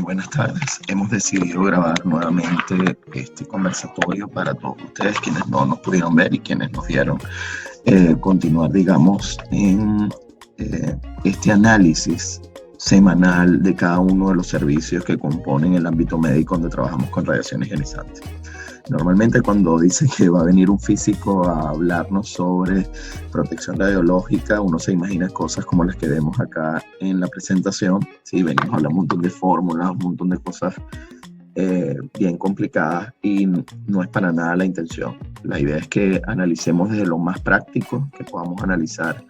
buenas tardes. Hemos decidido grabar nuevamente este conversatorio para todos ustedes, quienes no nos pudieron ver y quienes nos vieron, continuar, digamos, en este análisis semanal de cada uno de los servicios que componen el ámbito médico donde trabajamos con radiaciones ionizantes. Normalmente cuando dicen que va a venir un físico a hablarnos sobre protección radiológica, uno se imagina cosas como las que vemos acá en la presentación. Sí, venimos a hablar un montón de fórmulas, un montón de cosas bien complicadas y no es para nada la intención. La idea es que analicemos desde lo más práctico, que podamos analizar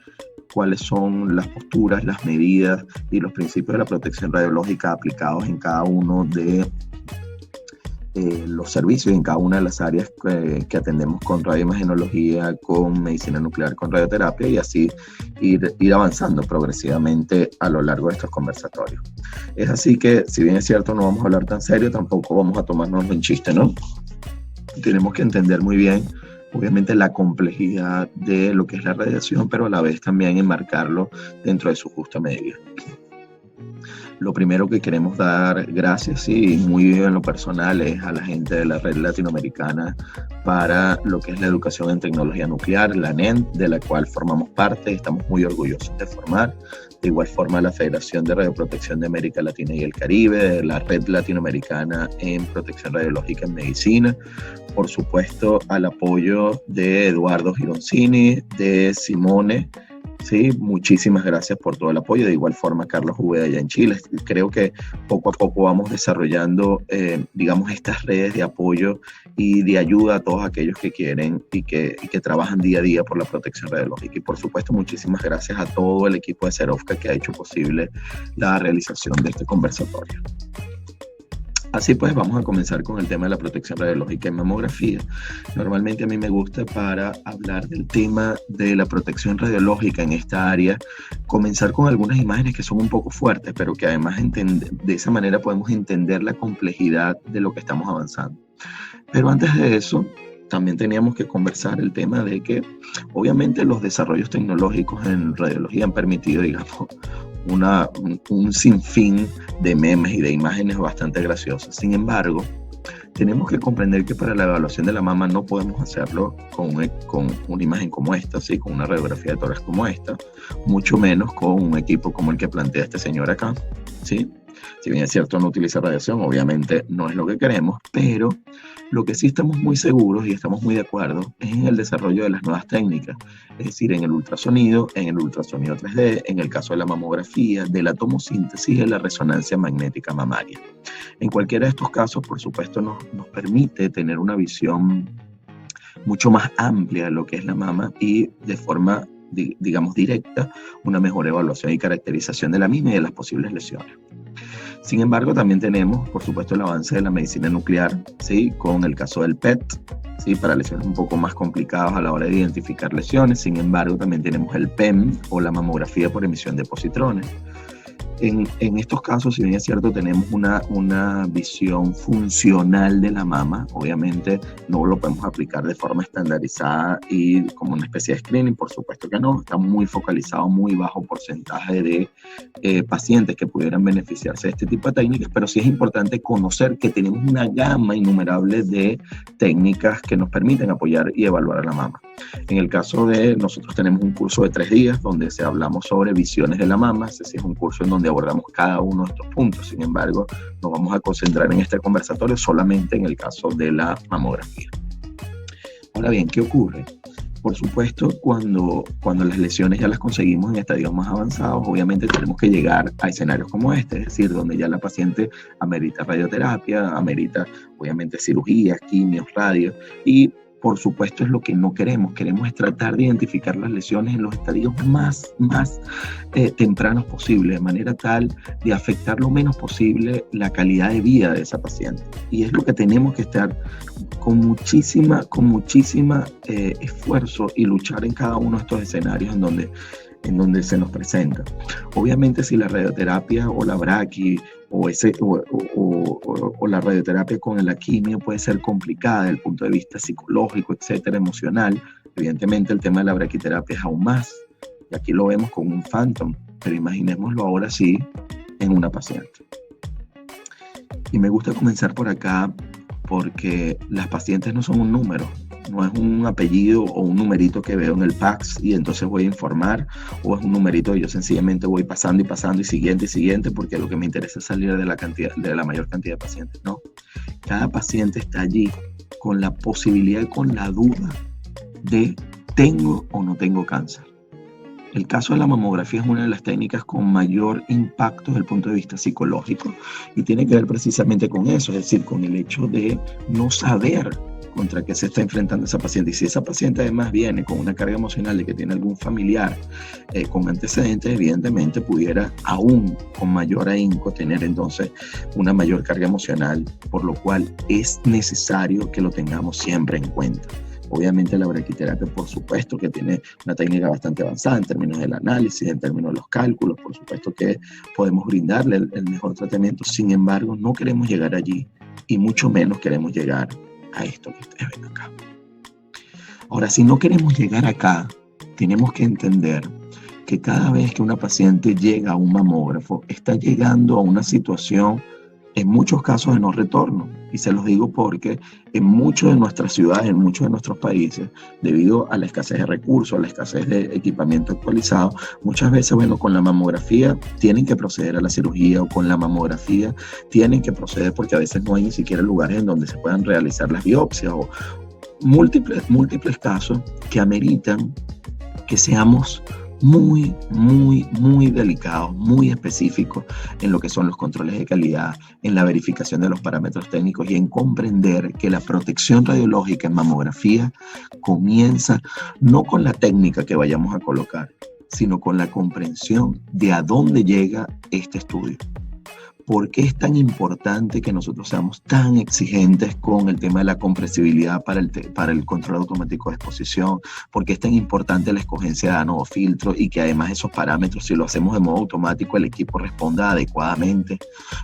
cuáles son las posturas, las medidas y los principios de la protección radiológica aplicados en cada uno de los servicios, en cada una de las áreas que atendemos con radioimagenología, con medicina nuclear, con radioterapia, y así ir avanzando progresivamente a lo largo de estos conversatorios. Es así que, si bien es cierto, no vamos a hablar tan serio, tampoco vamos a tomarnos en chiste, ¿no? Tenemos que entender muy bien, obviamente, la complejidad de lo que es la radiación, pero a la vez también enmarcarlo dentro de su justa medida. Lo primero que queremos dar gracias, y muy bien en lo personal, es a la gente de la Red Latinoamericana para lo que es la educación en tecnología nuclear, la NEN, de la cual formamos parte. Estamos muy orgullosos de formar. De igual forma, la Federación de Radioprotección de América Latina y el Caribe, la Red Latinoamericana en Protección Radiológica en Medicina. Por supuesto, al apoyo de Eduardo Gironcini, de Simone. Sí, muchísimas gracias por todo el apoyo. De igual forma, Carlos Ubeda allá en Chile. Creo que poco a poco vamos desarrollando, digamos, estas redes de apoyo y de ayuda a todos aquellos que quieren y que trabajan día a día por la protección radiológica. Y por supuesto, muchísimas gracias a todo el equipo de Serovca que ha hecho posible la realización de este conversatorio. Así pues, vamos a comenzar con el tema de la protección radiológica en mamografía. Normalmente a mí me gusta, para hablar del tema de la protección radiológica en esta área, comenzar con algunas imágenes que son un poco fuertes, pero que además de esa manera podemos entender la complejidad de lo que estamos avanzando. Pero antes de eso, también teníamos que conversar el tema de que, obviamente, los desarrollos tecnológicos en radiología han permitido, digamos, un sinfín de memes y de imágenes bastante graciosas. Sin embargo, tenemos que comprender que para la evaluación de la mama no podemos hacerlo con una imagen como esta, ¿sí? Con una radiografía de tórax como esta, mucho menos con un equipo como el que plantea este señor acá, ¿sí? Si bien es cierto, no utiliza radiación, obviamente no es lo que queremos, pero lo que sí estamos muy seguros y estamos muy de acuerdo es en el desarrollo de las nuevas técnicas, es decir, en el ultrasonido 3D, en el caso de la mamografía, de la tomosíntesis y de la resonancia magnética mamaria. En cualquiera de estos casos, por supuesto, nos permite tener una visión mucho más amplia de lo que es la mama y de forma, digamos, directa, una mejor evaluación y caracterización de la misma y de las posibles lesiones. Sin embargo, también tenemos, por supuesto, el avance de la medicina nuclear, ¿sí? Con el caso del PET, ¿sí? Para lesiones un poco más complicadas a la hora de identificar lesiones. Sin embargo, también tenemos el PEM, o la mamografía por emisión de positrones. En estos casos, si bien es cierto, tenemos una visión funcional de la mama. Obviamente no lo podemos aplicar de forma estandarizada y como una especie de screening, por supuesto que no. Está muy focalizado, muy bajo porcentaje de pacientes que pudieran beneficiarse de este tipo de técnicas, pero sí es importante conocer que tenemos una gama innumerable de técnicas que nos permiten apoyar y evaluar a la mama. En el caso de nosotros, tenemos un curso de 3 días donde hablamos sobre visiones de la mama. Ese es un curso en donde abordamos cada uno de estos puntos. Sin embargo, nos vamos a concentrar en este conversatorio solamente en el caso de la mamografía. Ahora bien, ¿qué ocurre? Por supuesto, cuando las lesiones ya las conseguimos en estadios más avanzados, obviamente tenemos que llegar a escenarios como este, es decir, donde ya la paciente amerita radioterapia, amerita obviamente cirugías, quimios, radios, y por supuesto es lo que no queremos. Queremos tratar de identificar las lesiones en los estadios más tempranos posible, de manera tal de afectar lo menos posible la calidad de vida de esa paciente. Y es lo que tenemos que estar con muchísima esfuerzo y luchar en cada uno de estos escenarios en donde se nos presenta. Obviamente, si la radioterapia o la braqui o la radioterapia con la quimio puede ser complicada desde el punto de vista psicológico, etcétera, emocional, evidentemente el tema de la braquiterapia es aún más. Y aquí lo vemos con un Phantom, pero imaginémoslo ahora sí en una paciente. Y me gusta comenzar por acá porque las pacientes no son un número, no es un apellido o un numerito que veo en el PACS y entonces voy a informar, o es un numerito que yo sencillamente voy pasando y pasando y siguiente, porque lo que me interesa es salir de la mayor cantidad de pacientes. No, cada paciente está allí con la posibilidad y con la duda de tengo o no tengo cáncer. El caso de la mamografía es una de las técnicas con mayor impacto desde el punto de vista psicológico y tiene que ver precisamente con eso, es decir, con el hecho de no saber contra qué se está enfrentando esa paciente. Y si esa paciente además viene con una carga emocional de que tiene algún familiar con antecedentes, evidentemente pudiera aún con mayor ahínco tener entonces una mayor carga emocional, por lo cual es necesario que lo tengamos siempre en cuenta. Obviamente la braquiterapia, por supuesto, que tiene una técnica bastante avanzada en términos del análisis, en términos de los cálculos, por supuesto que podemos brindarle el mejor tratamiento. Sin embargo, no queremos llegar allí y mucho menos queremos llegar a esto que ustedes ven acá. Ahora, si no queremos llegar acá, tenemos que entender que cada vez que una paciente llega a un mamógrafo, está llegando a una situación, en muchos casos, de no retorno. Y se los digo porque en muchas de nuestras ciudades, en muchos de nuestros países, debido a la escasez de recursos, a la escasez de equipamiento actualizado, muchas veces, bueno, con la mamografía tienen que proceder a la cirugía, o con la mamografía tienen que proceder porque a veces no hay ni siquiera lugares en donde se puedan realizar las biopsias, o múltiples casos que ameritan que seamos muy delicados, muy específicos en lo que son los controles de calidad, en la verificación de los parámetros técnicos y en comprender que la protección radiológica en mamografía comienza no con la técnica que vayamos a colocar, sino con la comprensión de a dónde llega este estudio. ¿Por qué es tan importante que nosotros seamos tan exigentes con el tema de la compresibilidad para el control automático de exposición? ¿Por qué es tan importante la escogencia de nanofiltro y que además esos parámetros, si lo hacemos de modo automático, el equipo responda adecuadamente?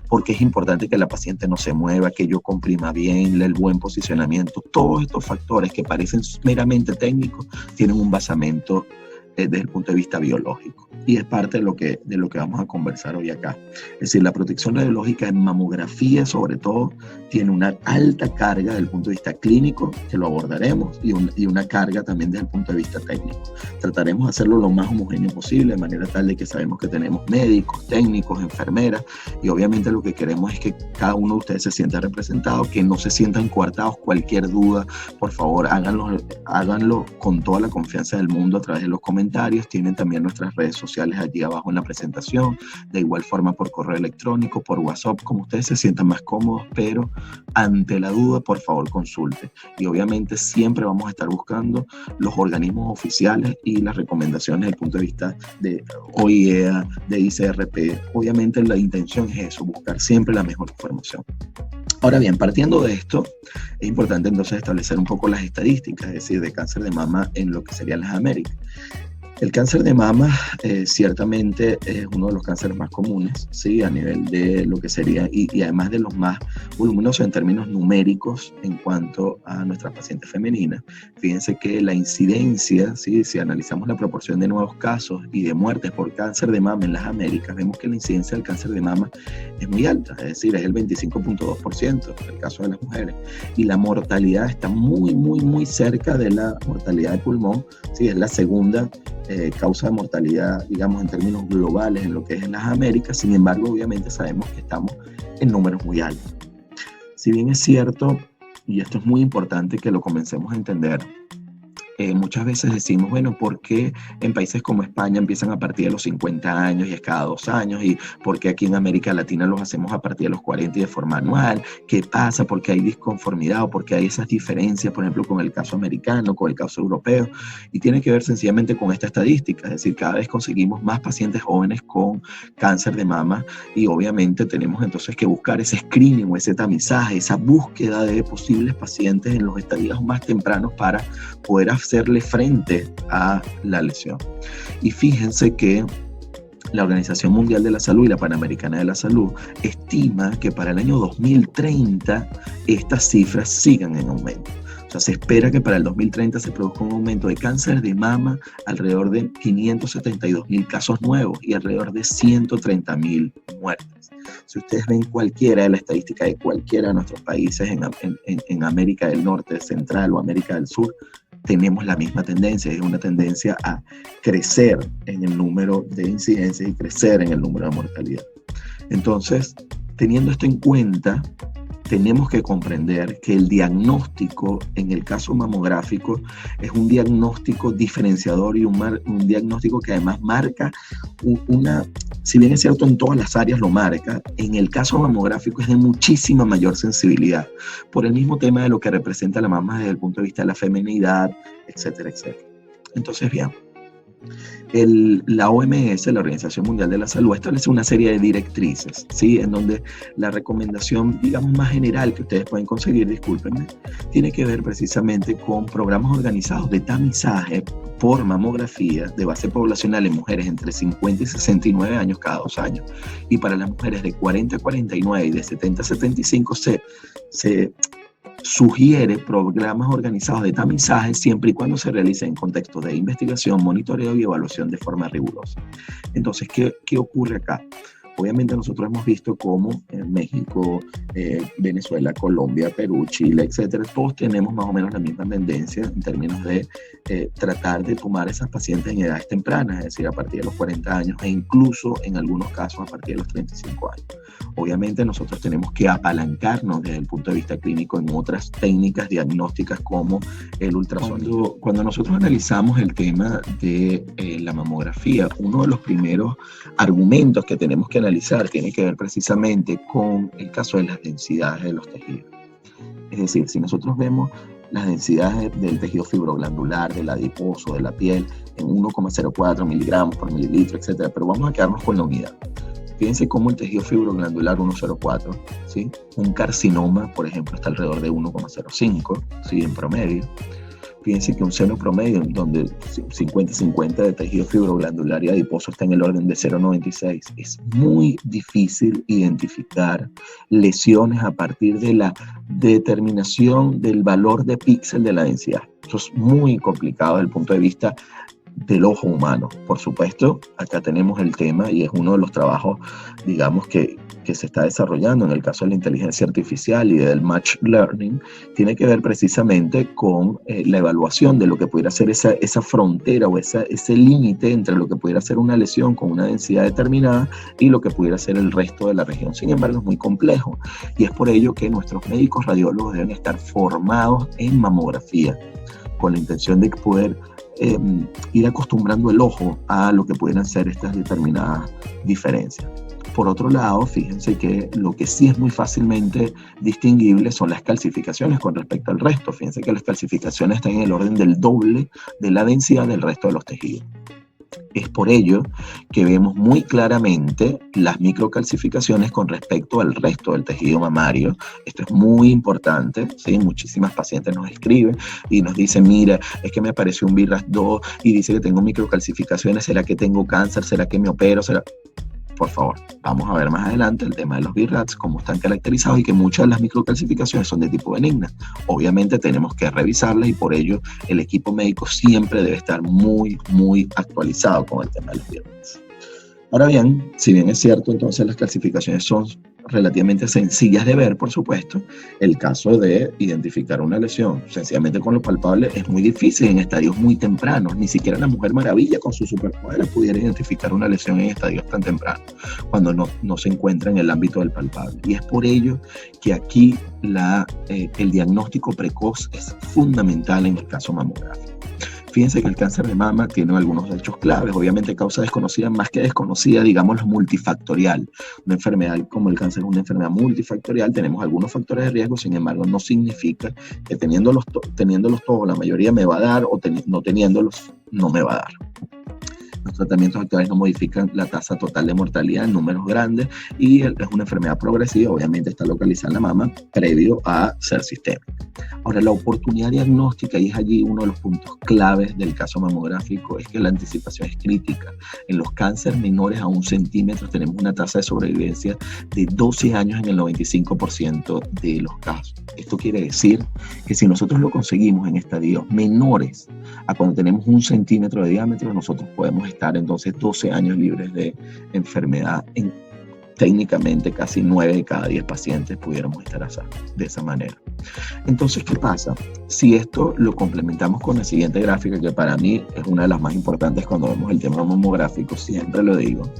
¿Por qué es importante que la paciente no se mueva, que yo comprima bien, el buen posicionamiento? Todos estos factores que parecen meramente técnicos tienen un basamento desde el punto de vista biológico. Y es parte de lo que vamos a conversar hoy acá. Es decir, la protección radiológica en mamografía, sobre todo, tiene una alta carga desde el punto de vista clínico, que lo abordaremos, y una carga también desde el punto de vista técnico. Trataremos de hacerlo lo más homogéneo posible, de manera tal de que sabemos que tenemos médicos, técnicos, enfermeras, y obviamente lo que queremos es que cada uno de ustedes se sienta representado, que no se sientan coartados. Cualquier duda, por favor, háganlo con toda la confianza del mundo a través de los comentarios. Tienen también nuestras redes sociales allí abajo en la presentación, de igual forma por correo electrónico, por WhatsApp, como ustedes se sientan más cómodos, pero ante la duda, por favor, consulte. Y obviamente siempre vamos a estar buscando los organismos oficiales y las recomendaciones desde el punto de vista de OIEA, de ICRP. Obviamente la intención es eso, buscar siempre la mejor información. Ahora bien, partiendo de esto, es importante entonces establecer un poco las estadísticas, es decir, de cáncer de mama en lo que serían las Américas. El cáncer de mama ciertamente es uno de los cánceres más comunes, ¿sí? A nivel de lo que sería, y además de los más voluminosos en términos numéricos en cuanto a nuestras pacientes femeninas. Fíjense que la incidencia, ¿sí? Si analizamos la proporción de nuevos casos y de muertes por cáncer de mama en las Américas, vemos que la incidencia del cáncer de mama es muy alta, es decir, es el 25.2% en el caso de las mujeres. Y la mortalidad está muy cerca de la mortalidad de pulmón, ¿sí? Es la segunda causa de mortalidad, digamos, en términos globales en lo que es en las Américas. Sin embargo, obviamente sabemos que estamos en números muy altos. Si bien es cierto, y esto es muy importante que lo comencemos a entender, muchas veces decimos, bueno, ¿por qué en países como España empiezan a partir de los 50 años y es cada 2 años? ¿Y por qué aquí en América Latina los hacemos a partir de los 40 y de forma anual? ¿Qué pasa? ¿Por qué hay disconformidad o por qué hay esas diferencias, por ejemplo, con el caso americano, con el caso europeo? Y tiene que ver sencillamente con esta estadística, es decir, cada vez conseguimos más pacientes jóvenes con cáncer de mama y obviamente tenemos entonces que buscar ese screening o ese tamizaje, esa búsqueda de posibles pacientes en los estadios más tempranos para poder hacerle frente a la lesión. Y fíjense que la Organización Mundial de la Salud y la Panamericana de la Salud estima que para el año 2030 estas cifras sigan en aumento. O sea, se espera que para el 2030 se produzca un aumento de cáncer de mama alrededor de 572.000 casos nuevos y alrededor de 130.000 muertes. Si ustedes ven cualquiera de la estadística de cualquiera de nuestros países en América del Norte, Central o América del Sur, tenemos la misma tendencia, es una tendencia a crecer en el número de incidencias y crecer en el número de mortalidad. Entonces, teniendo esto en cuenta, tenemos que comprender que el diagnóstico en el caso mamográfico es un diagnóstico diferenciador y un diagnóstico que además marca si bien es cierto en todas las áreas lo marca, en el caso mamográfico es de muchísima mayor sensibilidad por el mismo tema de lo que representa la mama desde el punto de vista de la feminidad, etcétera, etcétera. Entonces, bien, la OMS, la Organización Mundial de la Salud, establece una serie de directrices, ¿sí? En donde la recomendación, digamos, más general que ustedes pueden conseguir, discúlpenme, tiene que ver precisamente con programas organizados de tamizaje por mamografía de base poblacional en mujeres entre 50 y 69 años cada 2 años. Y para las mujeres de 40 a 49 y de 70 a 75 se sugiere programas organizados de tamizaje siempre y cuando se realicen en contexto de investigación, monitoreo y evaluación de forma rigurosa. Entonces, ¿qué ocurre acá? Obviamente nosotros hemos visto cómo en México, Venezuela, Colombia, Perú, Chile, etcétera, todos tenemos más o menos la misma tendencia en términos de tratar de tomar esas pacientes en edades tempranas, es decir, a partir de los 40 años e incluso en algunos casos a partir de los 35 años. Obviamente nosotros tenemos que apalancarnos desde el punto de vista clínico en otras técnicas diagnósticas como el ultrasonido. Cuando nosotros analizamos el tema de la mamografía, uno de los primeros argumentos que tenemos que analizar tiene que ver precisamente con el caso de las densidades de los tejidos. Es decir, si nosotros vemos las densidades del tejido fibroglandular, del adiposo, de la piel, en 1,04 miligramos por mililitro, etcétera, pero vamos a quedarnos con la unidad. Fíjense cómo el tejido fibroglandular 1,04, ¿sí? Un carcinoma, por ejemplo, está alrededor de 1,05, ¿sí? En promedio. Fíjense que un seno promedio, donde 50-50 de tejido fibroglandular y adiposo está en el orden de 0,96. Es muy difícil identificar lesiones a partir de la determinación del valor de píxel de la densidad. Eso es muy complicado desde el punto de vista del ojo humano. Por supuesto, acá tenemos el tema y es uno de los trabajos, digamos, que se está desarrollando en el caso de la inteligencia artificial y del machine learning, tiene que ver precisamente con la evaluación de lo que pudiera ser esa frontera o ese límite entre lo que pudiera ser una lesión con una densidad determinada y lo que pudiera ser el resto de la región. Sin embargo, es muy complejo y es por ello que nuestros médicos radiólogos deben estar formados en mamografía con la intención de poder ir acostumbrando el ojo a lo que pudieran ser estas determinadas diferencias. Por otro lado, fíjense que lo que sí es muy fácilmente distinguible son las calcificaciones con respecto al resto. Fíjense que las calcificaciones están en el orden del doble de la densidad del resto de los tejidos. Es por ello que vemos muy claramente las microcalcificaciones con respecto al resto del tejido mamario. Esto es muy importante, ¿sí? Muchísimas pacientes nos escriben y nos dicen, mira, es que me apareció un BRAF2 y dice que tengo microcalcificaciones, ¿será que tengo cáncer? ¿Será que me opero? ¿Será? Por favor, vamos a ver más adelante el tema de los BRAFs, cómo están caracterizados y que muchas de las microcalcificaciones son de tipo benigna. Obviamente tenemos que revisarlas y por ello el equipo médico siempre debe estar muy, muy actualizado con el tema de los BRAFs. Ahora bien, si bien es cierto, entonces las calcificaciones son relativamente sencillas de ver, por supuesto, el caso de identificar una lesión sencillamente con lo palpable es muy difícil en estadios muy tempranos. Ni siquiera la Mujer Maravilla con sus superpoderes pudiera identificar una lesión en estadios tan tempranos, cuando no se encuentra en el ámbito del palpable. Y es por ello que aquí el diagnóstico precoz es fundamental en el caso mamográfico. Fíjense que el cáncer de mama tiene algunos hechos claves, obviamente causa desconocida, más que desconocida, digamos, multifactorial. Una enfermedad como el cáncer es una enfermedad multifactorial, tenemos algunos factores de riesgo, sin embargo, no significa que teniéndolos todos, la mayoría me va a dar, o no teniéndolos, no me va a dar. Los tratamientos actuales no modifican la tasa total de mortalidad en números grandes y es una enfermedad progresiva, obviamente está localizada en la mama previo a ser sistémica. Ahora, la oportunidad diagnóstica, y es allí uno de los puntos claves del caso mamográfico, es que la anticipación es crítica. En los cánceres menores a 1 centímetro tenemos una tasa de sobrevivencia de 12 años en el 95% de los casos. Esto quiere decir que si nosotros lo conseguimos en estadios menores a cuando tenemos 1 centímetro de diámetro, nosotros podemos estar entonces 12 años libres de enfermedad. Técnicamente casi 9 de cada 10 pacientes pudiéramos estar de esa manera. Entonces, ¿qué pasa? Si esto lo complementamos con la siguiente gráfica, que para mí es una de las más importantes cuando vemos el tema mamográfico, siempre lo digo,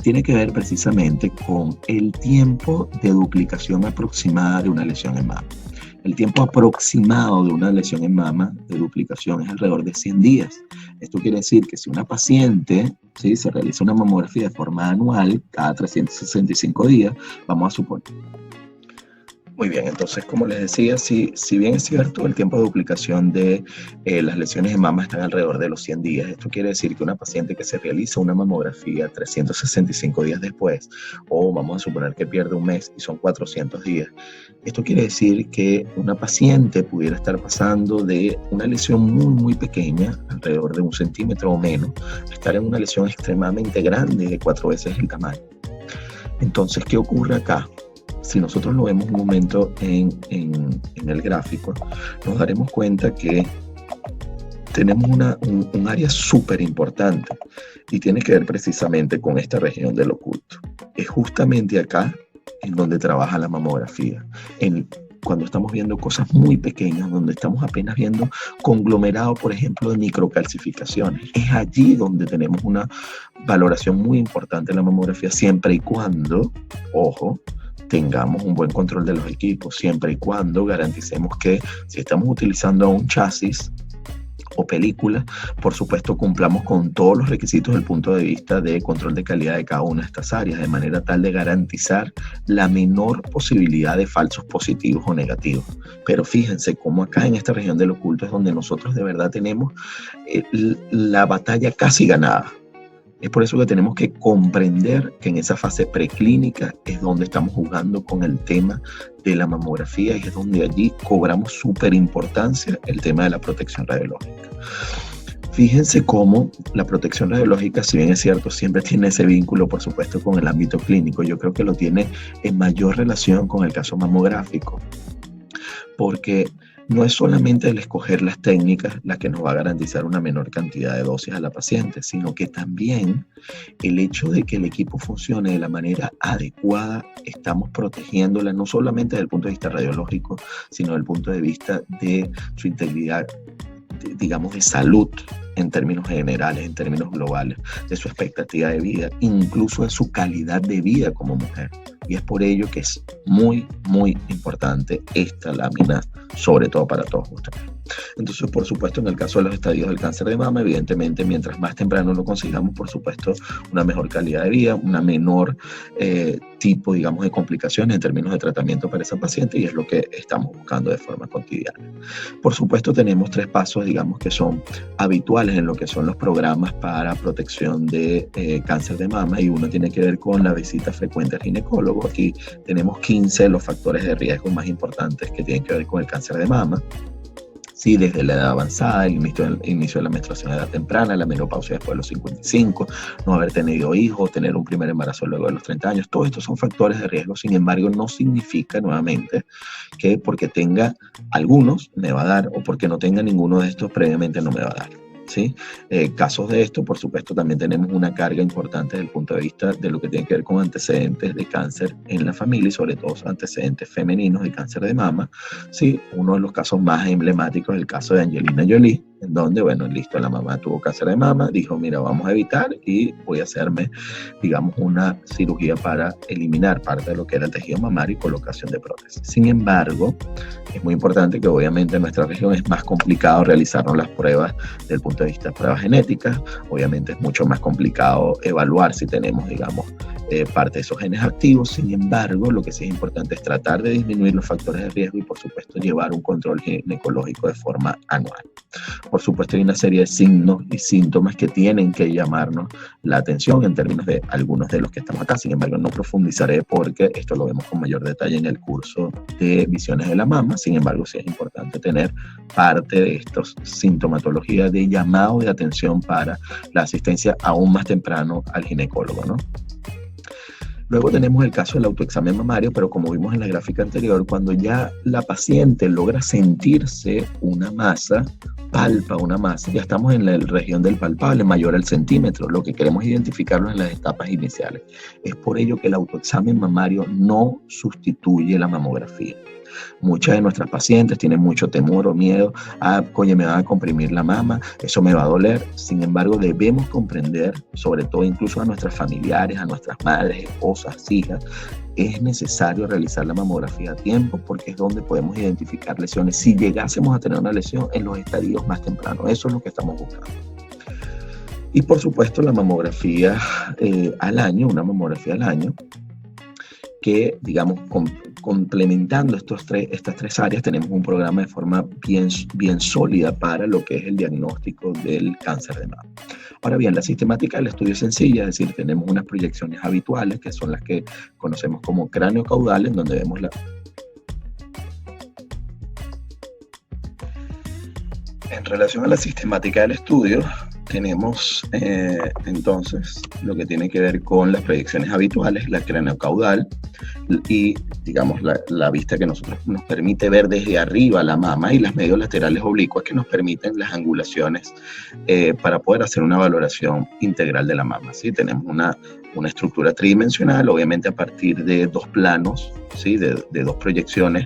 tiene que ver precisamente con el tiempo de duplicación aproximada de una lesión en mama. El tiempo aproximado de una lesión en mama de duplicación es alrededor de 100 días. Esto quiere decir que si una paciente se realiza una mamografía de forma anual, cada 365 días, vamos a suponer. Muy bien, entonces como les decía, si bien es cierto, el tiempo de duplicación de las lesiones de mama están alrededor de los 100 días. Esto quiere decir que una paciente que se realiza una mamografía 365 días después, o vamos a suponer que pierde un mes y son 400 días, esto quiere decir que una paciente pudiera estar pasando de una lesión muy pequeña, alrededor de 1 centímetro o menos, a estar en una lesión extremadamente grande de 4 veces el tamaño. Entonces, ¿qué ocurre acá? Si nosotros lo vemos un momento en el gráfico, nos daremos cuenta que tenemos un área súper importante y tiene que ver precisamente con esta región del oculto. Es justamente acá en donde trabaja la mamografía, cuando estamos viendo cosas muy pequeñas, donde estamos apenas viendo conglomerado, por ejemplo, de microcalcificaciones. Es allí donde tenemos una valoración muy importante de la mamografía, siempre y cuando, ojo, tengamos un buen control de los equipos, siempre y cuando garanticemos que si estamos utilizando un chasis o película, por supuesto cumplamos con todos los requisitos desde el punto de vista de control de calidad de cada una de estas áreas, de manera tal de garantizar la menor posibilidad de falsos positivos o negativos. Pero fíjense cómo acá en esta región del oculto es donde nosotros de verdad tenemos la batalla casi ganada. Es por eso que tenemos que comprender que en esa fase preclínica es donde estamos jugando con el tema de la mamografía y es donde allí cobramos súper importancia el tema de la protección radiológica. Fíjense cómo la protección radiológica, si bien es cierto, siempre tiene ese vínculo, por supuesto, con el ámbito clínico. Yo creo que lo tiene en mayor relación con el caso mamográfico, porque no es solamente el escoger las técnicas la que nos va a garantizar una menor cantidad de dosis a la paciente, sino que también el hecho de que el equipo funcione de la manera adecuada, estamos protegiéndola no solamente desde el punto de vista radiológico, sino desde el punto de vista de su integridad, digamos, de salud en términos generales, en términos globales, de su expectativa de vida, incluso de su calidad de vida como mujer. Y es por ello que es muy importante esta lámina, sobre todo para todos ustedes. Entonces, por supuesto, en el caso de los estadios del cáncer de mama, evidentemente, mientras más temprano lo consigamos, por supuesto, una mejor calidad de vida, una menor tipo, digamos, de complicaciones en términos de tratamiento para esa paciente, y es lo que estamos buscando de forma cotidiana. Por supuesto, tenemos 3 pasos, digamos, que son habituales en lo que son los programas para protección de cáncer de mama, y uno tiene que ver con la visita frecuente al ginecólogo. Aquí tenemos 15 de los factores de riesgo más importantes que tienen que ver con el cáncer de mama. Sí, desde la edad avanzada, el inicio de la menstruación a edad temprana, la menopausia después de los 55, no haber tenido hijos, tener un primer embarazo luego de los 30 años, todos estos son factores de riesgo. Sin embargo, no significa nuevamente que porque tenga algunos me va a dar, o porque no tenga ninguno de estos previamente no me va a dar. ¿Sí? Casos de esto, por supuesto, también tenemos una carga importante desde el punto de vista de lo que tiene que ver con antecedentes de cáncer en la familia y sobre todo antecedentes femeninos de cáncer de mama. ¿Sí? Uno de los casos más emblemáticos es el caso de Angelina Jolie, en donde, bueno, listo, la mamá tuvo cáncer de mama, dijo, mira, vamos a evitar y voy a hacerme, digamos, una cirugía para eliminar parte de lo que era el tejido mamario y colocación de prótesis. Sin embargo, es muy importante que obviamente en nuestra región es más complicado realizarnos las pruebas desde el punto de vista de pruebas genéticas. Obviamente es mucho más complicado evaluar si tenemos, digamos, parte de esos genes activos. Sin embargo, lo que sí es importante es tratar de disminuir los factores de riesgo y, por supuesto, llevar un control ginecológico de forma anual. Por supuesto, hay una serie de signos y síntomas que tienen que llamarnos la atención en términos de algunos de los que estamos acá. Sin embargo, no profundizaré porque esto lo vemos con mayor detalle en el curso de visiones de la mama. Sin embargo, sí es importante tener parte de estos sintomatologías de llamado de atención para la asistencia aún más temprano al ginecólogo, ¿no? Luego tenemos el caso del autoexamen mamario, pero como vimos en la gráfica anterior, cuando ya la paciente logra sentirse una masa, palpa una masa, ya estamos en la región del palpable, mayor al centímetro, lo que queremos identificarlo en las etapas iniciales. Es por ello que el autoexamen mamario no sustituye la mamografía. Muchas de nuestras pacientes tienen mucho temor o miedo oye, me van a comprimir la mama, eso me va a doler. Sin embargo, debemos comprender, sobre todo incluso a nuestras familiares, a nuestras madres, esposas, hijas, es necesario realizar la mamografía a tiempo porque es donde podemos identificar lesiones. Si llegásemos a tener una lesión en los estadios más tempranos, eso es lo que estamos buscando. Y por supuesto, la mamografía al año, una mamografía al año, que, digamos, complementando estas tres áreas, tenemos un programa de forma bien sólida para lo que es el diagnóstico del cáncer de mama. Ahora bien, la sistemática del estudio es sencilla, es decir, tenemos unas proyecciones habituales, que son las que conocemos como cráneo caudal, en donde vemos En relación a la sistemática del estudio, tenemos entonces lo que tiene que ver con las proyecciones habituales, la craneocaudal y, digamos, la vista que nos permite ver desde arriba la mama, y las medios laterales oblicuas que nos permiten las angulaciones para poder hacer una valoración integral de la mama. ¿Sí? Tenemos una estructura tridimensional, obviamente a partir de dos planos, ¿sí? de dos proyecciones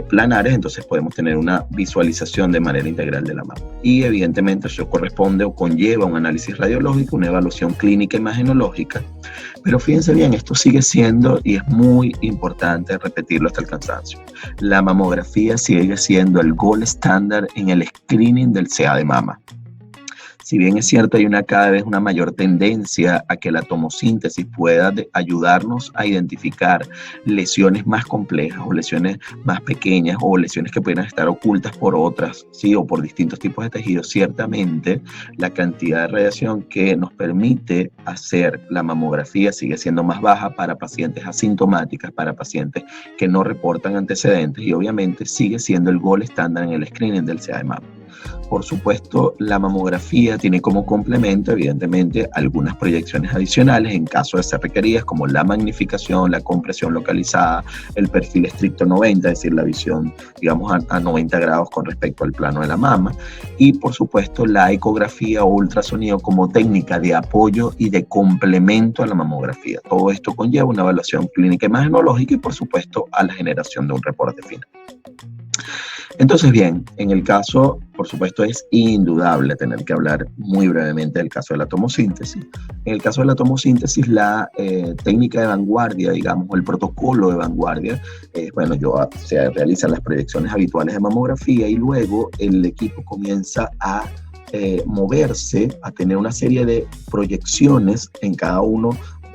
planares, entonces podemos tener una visualización de manera integral de la mama. Y evidentemente eso corresponde o conlleva un análisis radiológico, una evaluación clínica imagenológica, pero fíjense bien, esto sigue siendo, y es muy importante repetirlo hasta el cansancio, la mamografía sigue siendo el gold estándar en el screening del CA de mama. Si bien es cierto, hay cada vez una mayor tendencia a que la tomosíntesis pueda ayudarnos a identificar lesiones más complejas o lesiones más pequeñas o lesiones que pudieran estar ocultas por otras, ¿sí? O por distintos tipos de tejidos, ciertamente la cantidad de radiación que nos permite hacer la mamografía sigue siendo más baja para pacientes asintomáticas, para pacientes que no reportan antecedentes, y obviamente sigue siendo el gold estándar en el screening del CA de mama. Por supuesto, la mamografía tiene como complemento, evidentemente, algunas proyecciones adicionales en caso de ser requeridas, como la magnificación, la compresión localizada, el perfil estricto 90, es decir, la visión, digamos, a 90 grados con respecto al plano de la mama, y por supuesto, la ecografía o ultrasonido como técnica de apoyo y de complemento a la mamografía. Todo esto conlleva una evaluación clínica imagenológica y, por supuesto, a la generación de un reporte final. Entonces, bien, en el caso, por supuesto, es indudable tener que hablar muy brevemente del caso de la tomosíntesis. En el caso de la tomosíntesis, la técnica de vanguardia, digamos, o el protocolo de vanguardia, bueno, se realizan las proyecciones habituales de mamografía y luego el equipo comienza a moverse, a tener una serie de proyecciones en cada uno,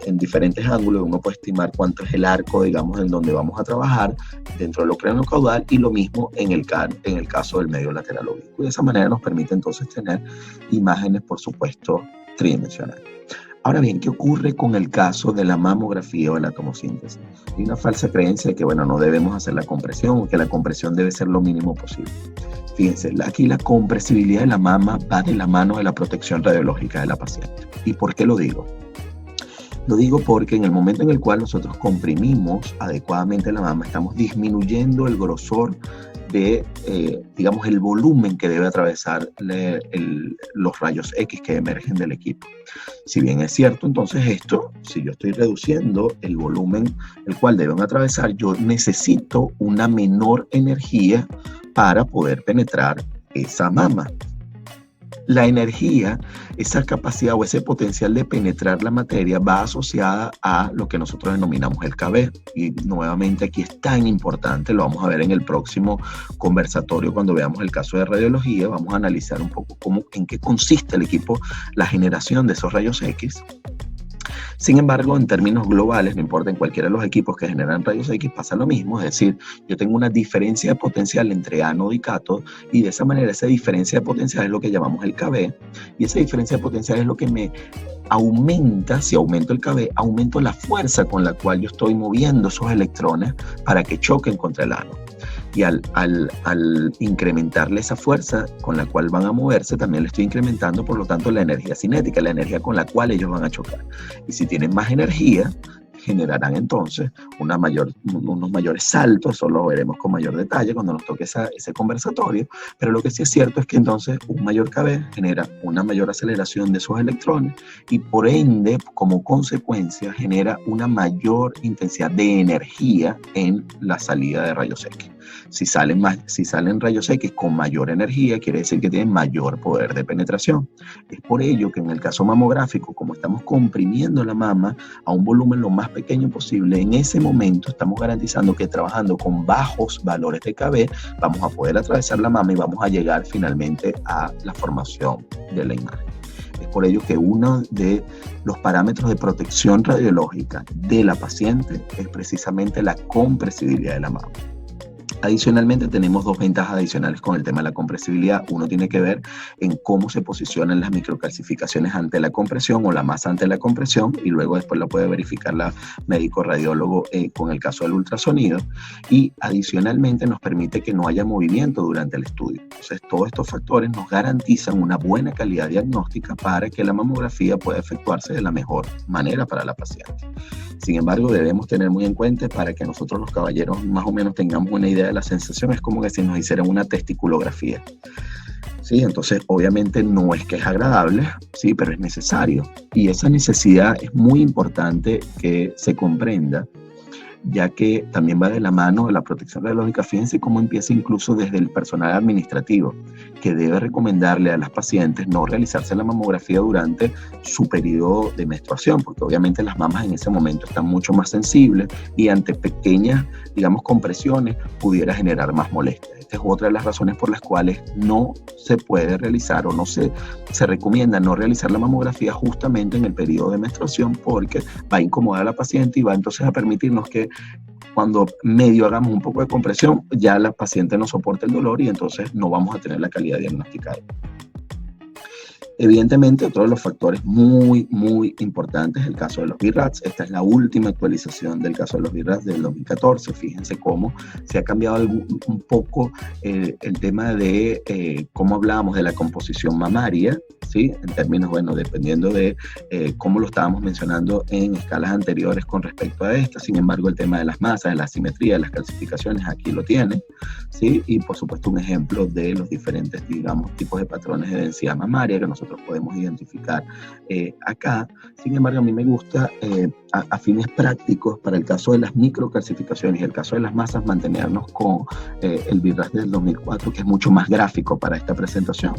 en diferentes ángulos. Uno puede estimar cuánto es el arco, digamos, en donde vamos a trabajar dentro de lo craneocaudal, y lo mismo en el caso del medio lateral oblicuo. Y de esa manera nos permite entonces tener imágenes, por supuesto, tridimensionales. Ahora bien, ¿qué ocurre con el caso de la mamografía o de la tomosíntesis? Hay una falsa creencia de que, bueno, no debemos hacer la compresión o que la compresión debe ser lo mínimo posible. Fíjense, aquí la compresibilidad de la mama va de la mano de la protección radiológica de la paciente. ¿Y por qué lo digo? Lo digo porque en el momento en el cual nosotros comprimimos adecuadamente la mama, estamos disminuyendo el grosor de, digamos, el volumen que debe atravesar los rayos X que emergen del equipo. Si bien es cierto, entonces esto, si yo estoy reduciendo el volumen el cual deben atravesar, yo necesito una menor energía para poder penetrar esa mama. La energía, esa capacidad o ese potencial de penetrar la materia va asociada a lo que nosotros denominamos el KB. Y nuevamente aquí es tan importante, lo vamos a ver en el próximo conversatorio cuando veamos el caso de radiología. Vamos a analizar un poco en qué consiste el equipo, la generación de esos rayos X. Sin embargo, en términos globales, no importa en cualquiera de los equipos que generan rayos X, pasa lo mismo, es decir, yo tengo una diferencia de potencial entre ánodo y cátodo, y de esa manera esa diferencia de potencial es lo que llamamos el KB, y esa diferencia de potencial es lo que me aumenta, si aumento el KB, aumento la fuerza con la cual yo estoy moviendo esos electrones para que choquen contra el ánodo. Y al incrementarle esa fuerza con la cual van a moverse, también le estoy incrementando, por lo tanto, la energía cinética, la energía con la cual ellos van a chocar. Y si tienen más energía, generarán entonces unos mayores saltos. Eso lo veremos con mayor detalle cuando nos toque ese conversatorio, pero lo que sí es cierto es que entonces un mayor KB genera una mayor aceleración de esos electrones y por ende, como consecuencia, genera una mayor intensidad de energía en la salida de rayos X. Si salen rayos X con mayor energía, quiere decir que tienen mayor poder de penetración. Es por ello que en el caso mamográfico, como estamos comprimiendo la mama a un volumen lo más pequeño posible, en ese momento estamos garantizando que trabajando con bajos valores de KB, vamos a poder atravesar la mama y vamos a llegar finalmente a la formación de la imagen. Es por ello que uno de los parámetros de protección radiológica de la paciente es precisamente la compresibilidad de la mama. Adicionalmente, tenemos dos ventajas adicionales con el tema de la compresibilidad. Uno tiene que ver en cómo se posicionan las microcalcificaciones ante la compresión o la masa ante la compresión, y luego después lo puede verificar la médico radiólogo con el caso del ultrasonido. Y adicionalmente nos permite que no haya movimiento durante el estudio. Entonces, todos estos factores nos garantizan una buena calidad diagnóstica para que la mamografía pueda efectuarse de la mejor manera para la paciente. Sin embargo, debemos tener muy en cuenta, para que nosotros los caballeros más o menos tengamos una idea de la sensación, es como que si nos hicieran una testiculografía. ¿Sí? Entonces, obviamente no es que es agradable, ¿sí? Pero es necesario. Y esa necesidad es muy importante que se comprenda, ya que también va de la mano de la protección radiológica. Fíjense cómo empieza incluso desde el personal administrativo, que debe recomendarle a las pacientes no realizarse la mamografía durante su periodo de menstruación, porque obviamente las mamas en ese momento están mucho más sensibles y ante pequeñas, digamos, compresiones pudiera generar más molestias. Esta es otra de las razones por las cuales no se puede realizar o no se recomienda no realizar la mamografía justamente en el periodo de menstruación, porque va a incomodar a la paciente y va entonces a permitirnos que cuando medio hagamos un poco de compresión, ya la paciente no soporta el dolor y entonces no vamos a tener la calidad diagnosticada. Evidentemente, otro de los factores muy, muy importantes es el caso de los BI-RADS. Esta es la última actualización del caso de los BI-RADS del 2014. Fíjense cómo se ha cambiado un poco el tema de cómo hablábamos de la composición mamaria, ¿sí? En términos, bueno, dependiendo de cómo lo estábamos mencionando en escalas anteriores con respecto a esta. Sin embargo, el tema de las masas, de la asimetría, de las calcificaciones, aquí lo tienen, ¿sí? Y por supuesto un ejemplo de los diferentes, digamos, tipos de patrones de densidad mamaria que nosotros podemos identificar acá. Sin embargo, a mí me gusta a fines prácticos, para el caso de las microcalcificaciones y el caso de las masas, mantenernos con el BI-RADS del 2004, que es mucho más gráfico para esta presentación.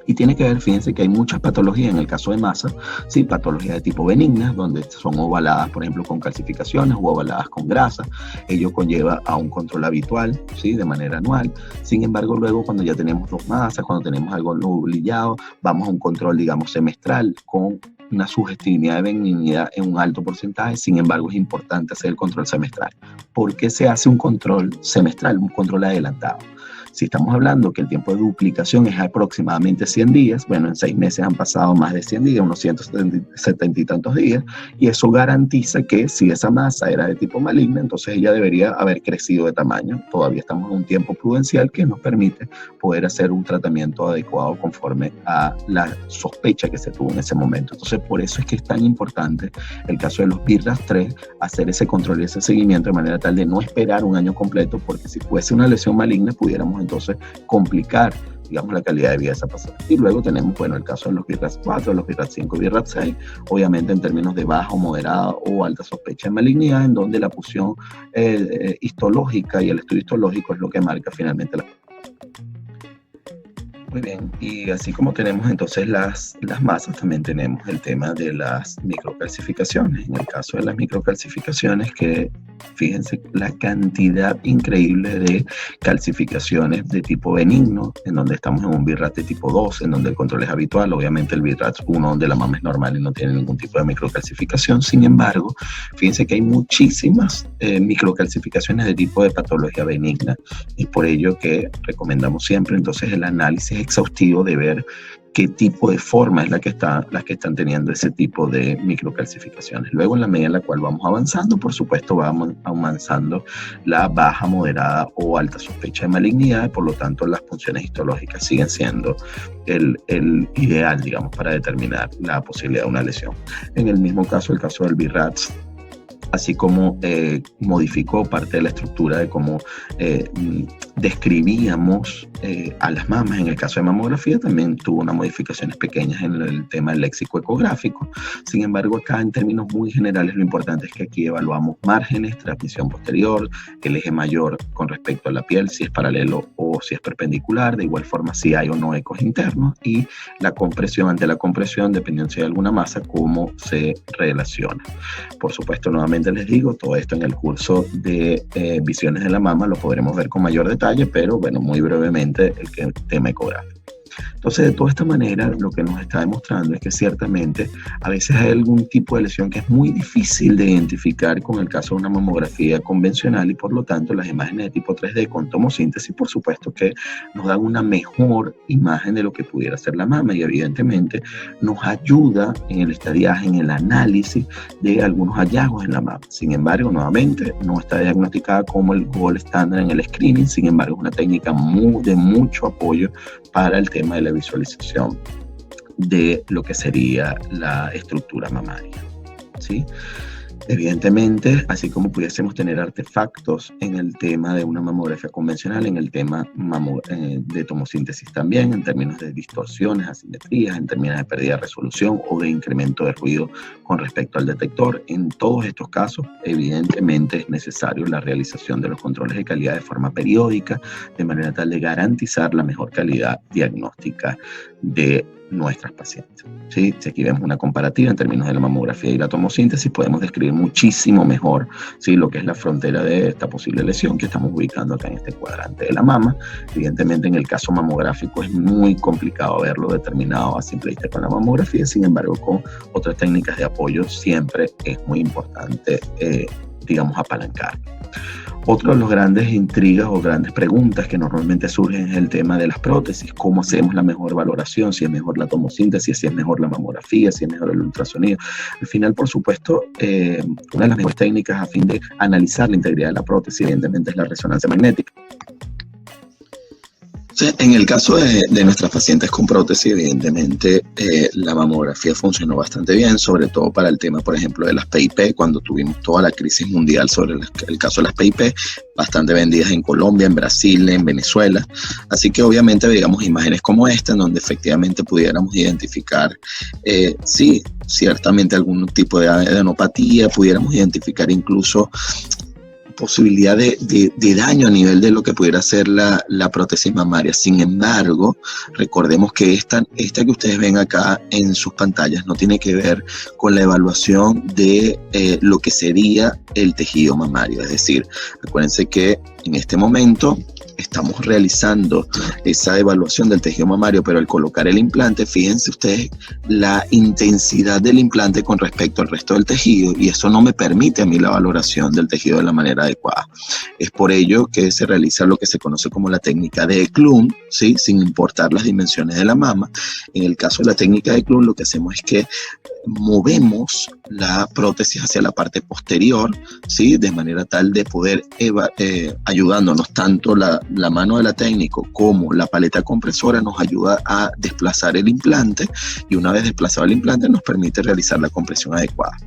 Y tiene que ver, fíjense que hay muchas patologías en el caso de masa, ¿sí? Patologías de tipo benignas, donde son ovaladas, por ejemplo, con calcificaciones o ovaladas con grasa. Ello conlleva a un control habitual, ¿sí? De manera anual. Sin embargo, luego cuando ya tenemos dos masas, cuando tenemos algo nublillado, vamos a un control, digamos, semestral con una sugestibilidad de benignidad en un alto porcentaje. Sin embargo, es importante hacer el control semestral. ¿Por qué se hace un control semestral, un control adelantado? Si estamos hablando que el tiempo de duplicación es aproximadamente 100 días, bueno, en 6 meses han pasado más de 100 días, unos 170 y tantos días, y eso garantiza que si esa masa era de tipo maligna, entonces ella debería haber crecido de tamaño. Todavía estamos en un tiempo prudencial que nos permite poder hacer un tratamiento adecuado conforme a la sospecha que se tuvo en ese momento. Entonces, por eso es que es tan importante el caso de los BI-RADS 3, hacer ese control y ese seguimiento de manera tal de no esperar un año completo, porque si fuese una lesión maligna pudiéramos entonces complicar, digamos, la calidad de vida de esa paciente. Y luego tenemos, bueno, el caso de los BI-RADS 4, los BI-RADS 5 y BI-RADS 6, obviamente en términos de baja o moderada o alta sospecha de malignidad, en donde la punción histológica y el estudio histológico es lo que marca finalmente la. Muy bien, y así como tenemos entonces las masas, también tenemos el tema de las microcalcificaciones. En el caso de las microcalcificaciones, que Fíjense la cantidad increíble de calcificaciones de tipo benigno, en donde estamos en un BIRAT de tipo 2, en donde el control es habitual. Obviamente el BIRAT 1, donde la mama es normal y no tiene ningún tipo de microcalcificación. Sin embargo, fíjense que hay muchísimas microcalcificaciones de tipo de patología benigna. Es por ello que recomendamos siempre entonces el análisis exhaustivo de ver qué tipo de forma es las que están teniendo ese tipo de microcalcificaciones. Luego, en la medida en la cual vamos avanzando, por supuesto, vamos avanzando la baja, moderada o alta sospecha de malignidad, por lo tanto, las funciones histológicas siguen siendo el ideal, digamos, para determinar la posibilidad de una lesión. En el mismo caso, el caso del BIRATS, así como modificó parte de la estructura de cómo describíamos a las mamas. En el caso de mamografía también tuvo unas modificaciones pequeñas en el tema del léxico ecográfico. Sin embargo, acá en términos muy generales lo importante es que aquí evaluamos márgenes, transmisión posterior, el eje mayor con respecto a la piel, si es paralelo o si es perpendicular, de igual forma si hay o no ecos internos, y la compresión, ante la compresión, dependiendo si hay alguna masa, cómo se relaciona. Por supuesto, nuevamente les digo, todo esto en el curso de visiones de la mama lo podremos ver con mayor detalle, pero bueno, muy brevemente el tema ecográfico. Entonces, de toda esta manera, lo que nos está demostrando es que ciertamente a veces hay algún tipo de lesión que es muy difícil de identificar con el caso de una mamografía convencional, y por lo tanto las imágenes de tipo 3D con tomosíntesis, por supuesto que nos dan una mejor imagen de lo que pudiera ser la mama, y evidentemente nos ayuda en el estadiaje, en el análisis de algunos hallazgos en la mama. Sin embargo, nuevamente, no está diagnosticada como el gold estándar en el screening. Sin embargo, es una técnica de mucho apoyo para el tema de la visualización de lo que sería la estructura mamaria, ¿sí? Evidentemente, así como pudiésemos tener artefactos en el tema de una mamografía convencional, en el tema de tomosíntesis también, en términos de distorsiones, asimetrías, en términos de pérdida de resolución o de incremento de ruido con respecto al detector, en todos estos casos, evidentemente es necesario la realización de los controles de calidad de forma periódica, de manera tal de garantizar la mejor calidad diagnóstica de nuestras pacientes, ¿sí? Si aquí vemos una comparativa en términos de la mamografía y la tomosíntesis, podemos describir muchísimo mejor, ¿sí?, lo que es la frontera de esta posible lesión que estamos ubicando acá en este cuadrante de la mama. Evidentemente, en el caso mamográfico es muy complicado verlo determinado a simple vista con la mamografía. Sin embargo, con otras técnicas de apoyo siempre es muy importante, digamos, apalancar. Otro de los grandes intrigas o grandes preguntas que normalmente surgen es el tema de las prótesis. ¿Cómo hacemos la mejor valoración? Si es mejor la tomosíntesis, si es mejor la mamografía, si es mejor el ultrasonido. Al final, por supuesto, una de las mejores técnicas a fin de analizar la integridad de la prótesis, evidentemente, es la resonancia magnética. En el caso de nuestras pacientes con prótesis, evidentemente la mamografía funcionó bastante bien, sobre todo para el tema, por ejemplo, de las PIP, cuando tuvimos toda la crisis mundial sobre el caso de las PIP, bastante vendidas en Colombia, en Brasil, en Venezuela. Así que obviamente veíamos imágenes como esta, en donde efectivamente pudiéramos identificar, sí, ciertamente algún tipo de adenopatía, pudiéramos identificar incluso posibilidad de daño a nivel de lo que pudiera ser la prótesis mamaria. Sin embargo, recordemos que esta que ustedes ven acá en sus pantallas no tiene que ver con la evaluación de lo que sería el tejido mamario. Es decir, acuérdense que en este momento estamos realizando esa evaluación del tejido mamario, pero al colocar el implante, fíjense ustedes la intensidad del implante con respecto al resto del tejido, y eso no me permite a mí la valoración del tejido de la manera adecuada. Es por ello que se realiza lo que se conoce como la técnica de Eklund, ¿sí?, sin importar las dimensiones de la mama. En el caso de la técnica de Eklund, lo que hacemos es que movemos la prótesis hacia la parte posterior, ¿sí?, de manera tal de poder ayudándonos tanto la mano de la técnico como la paleta compresora nos ayuda a desplazar el implante, y una vez desplazado el implante nos permite realizar la compresión adecuada.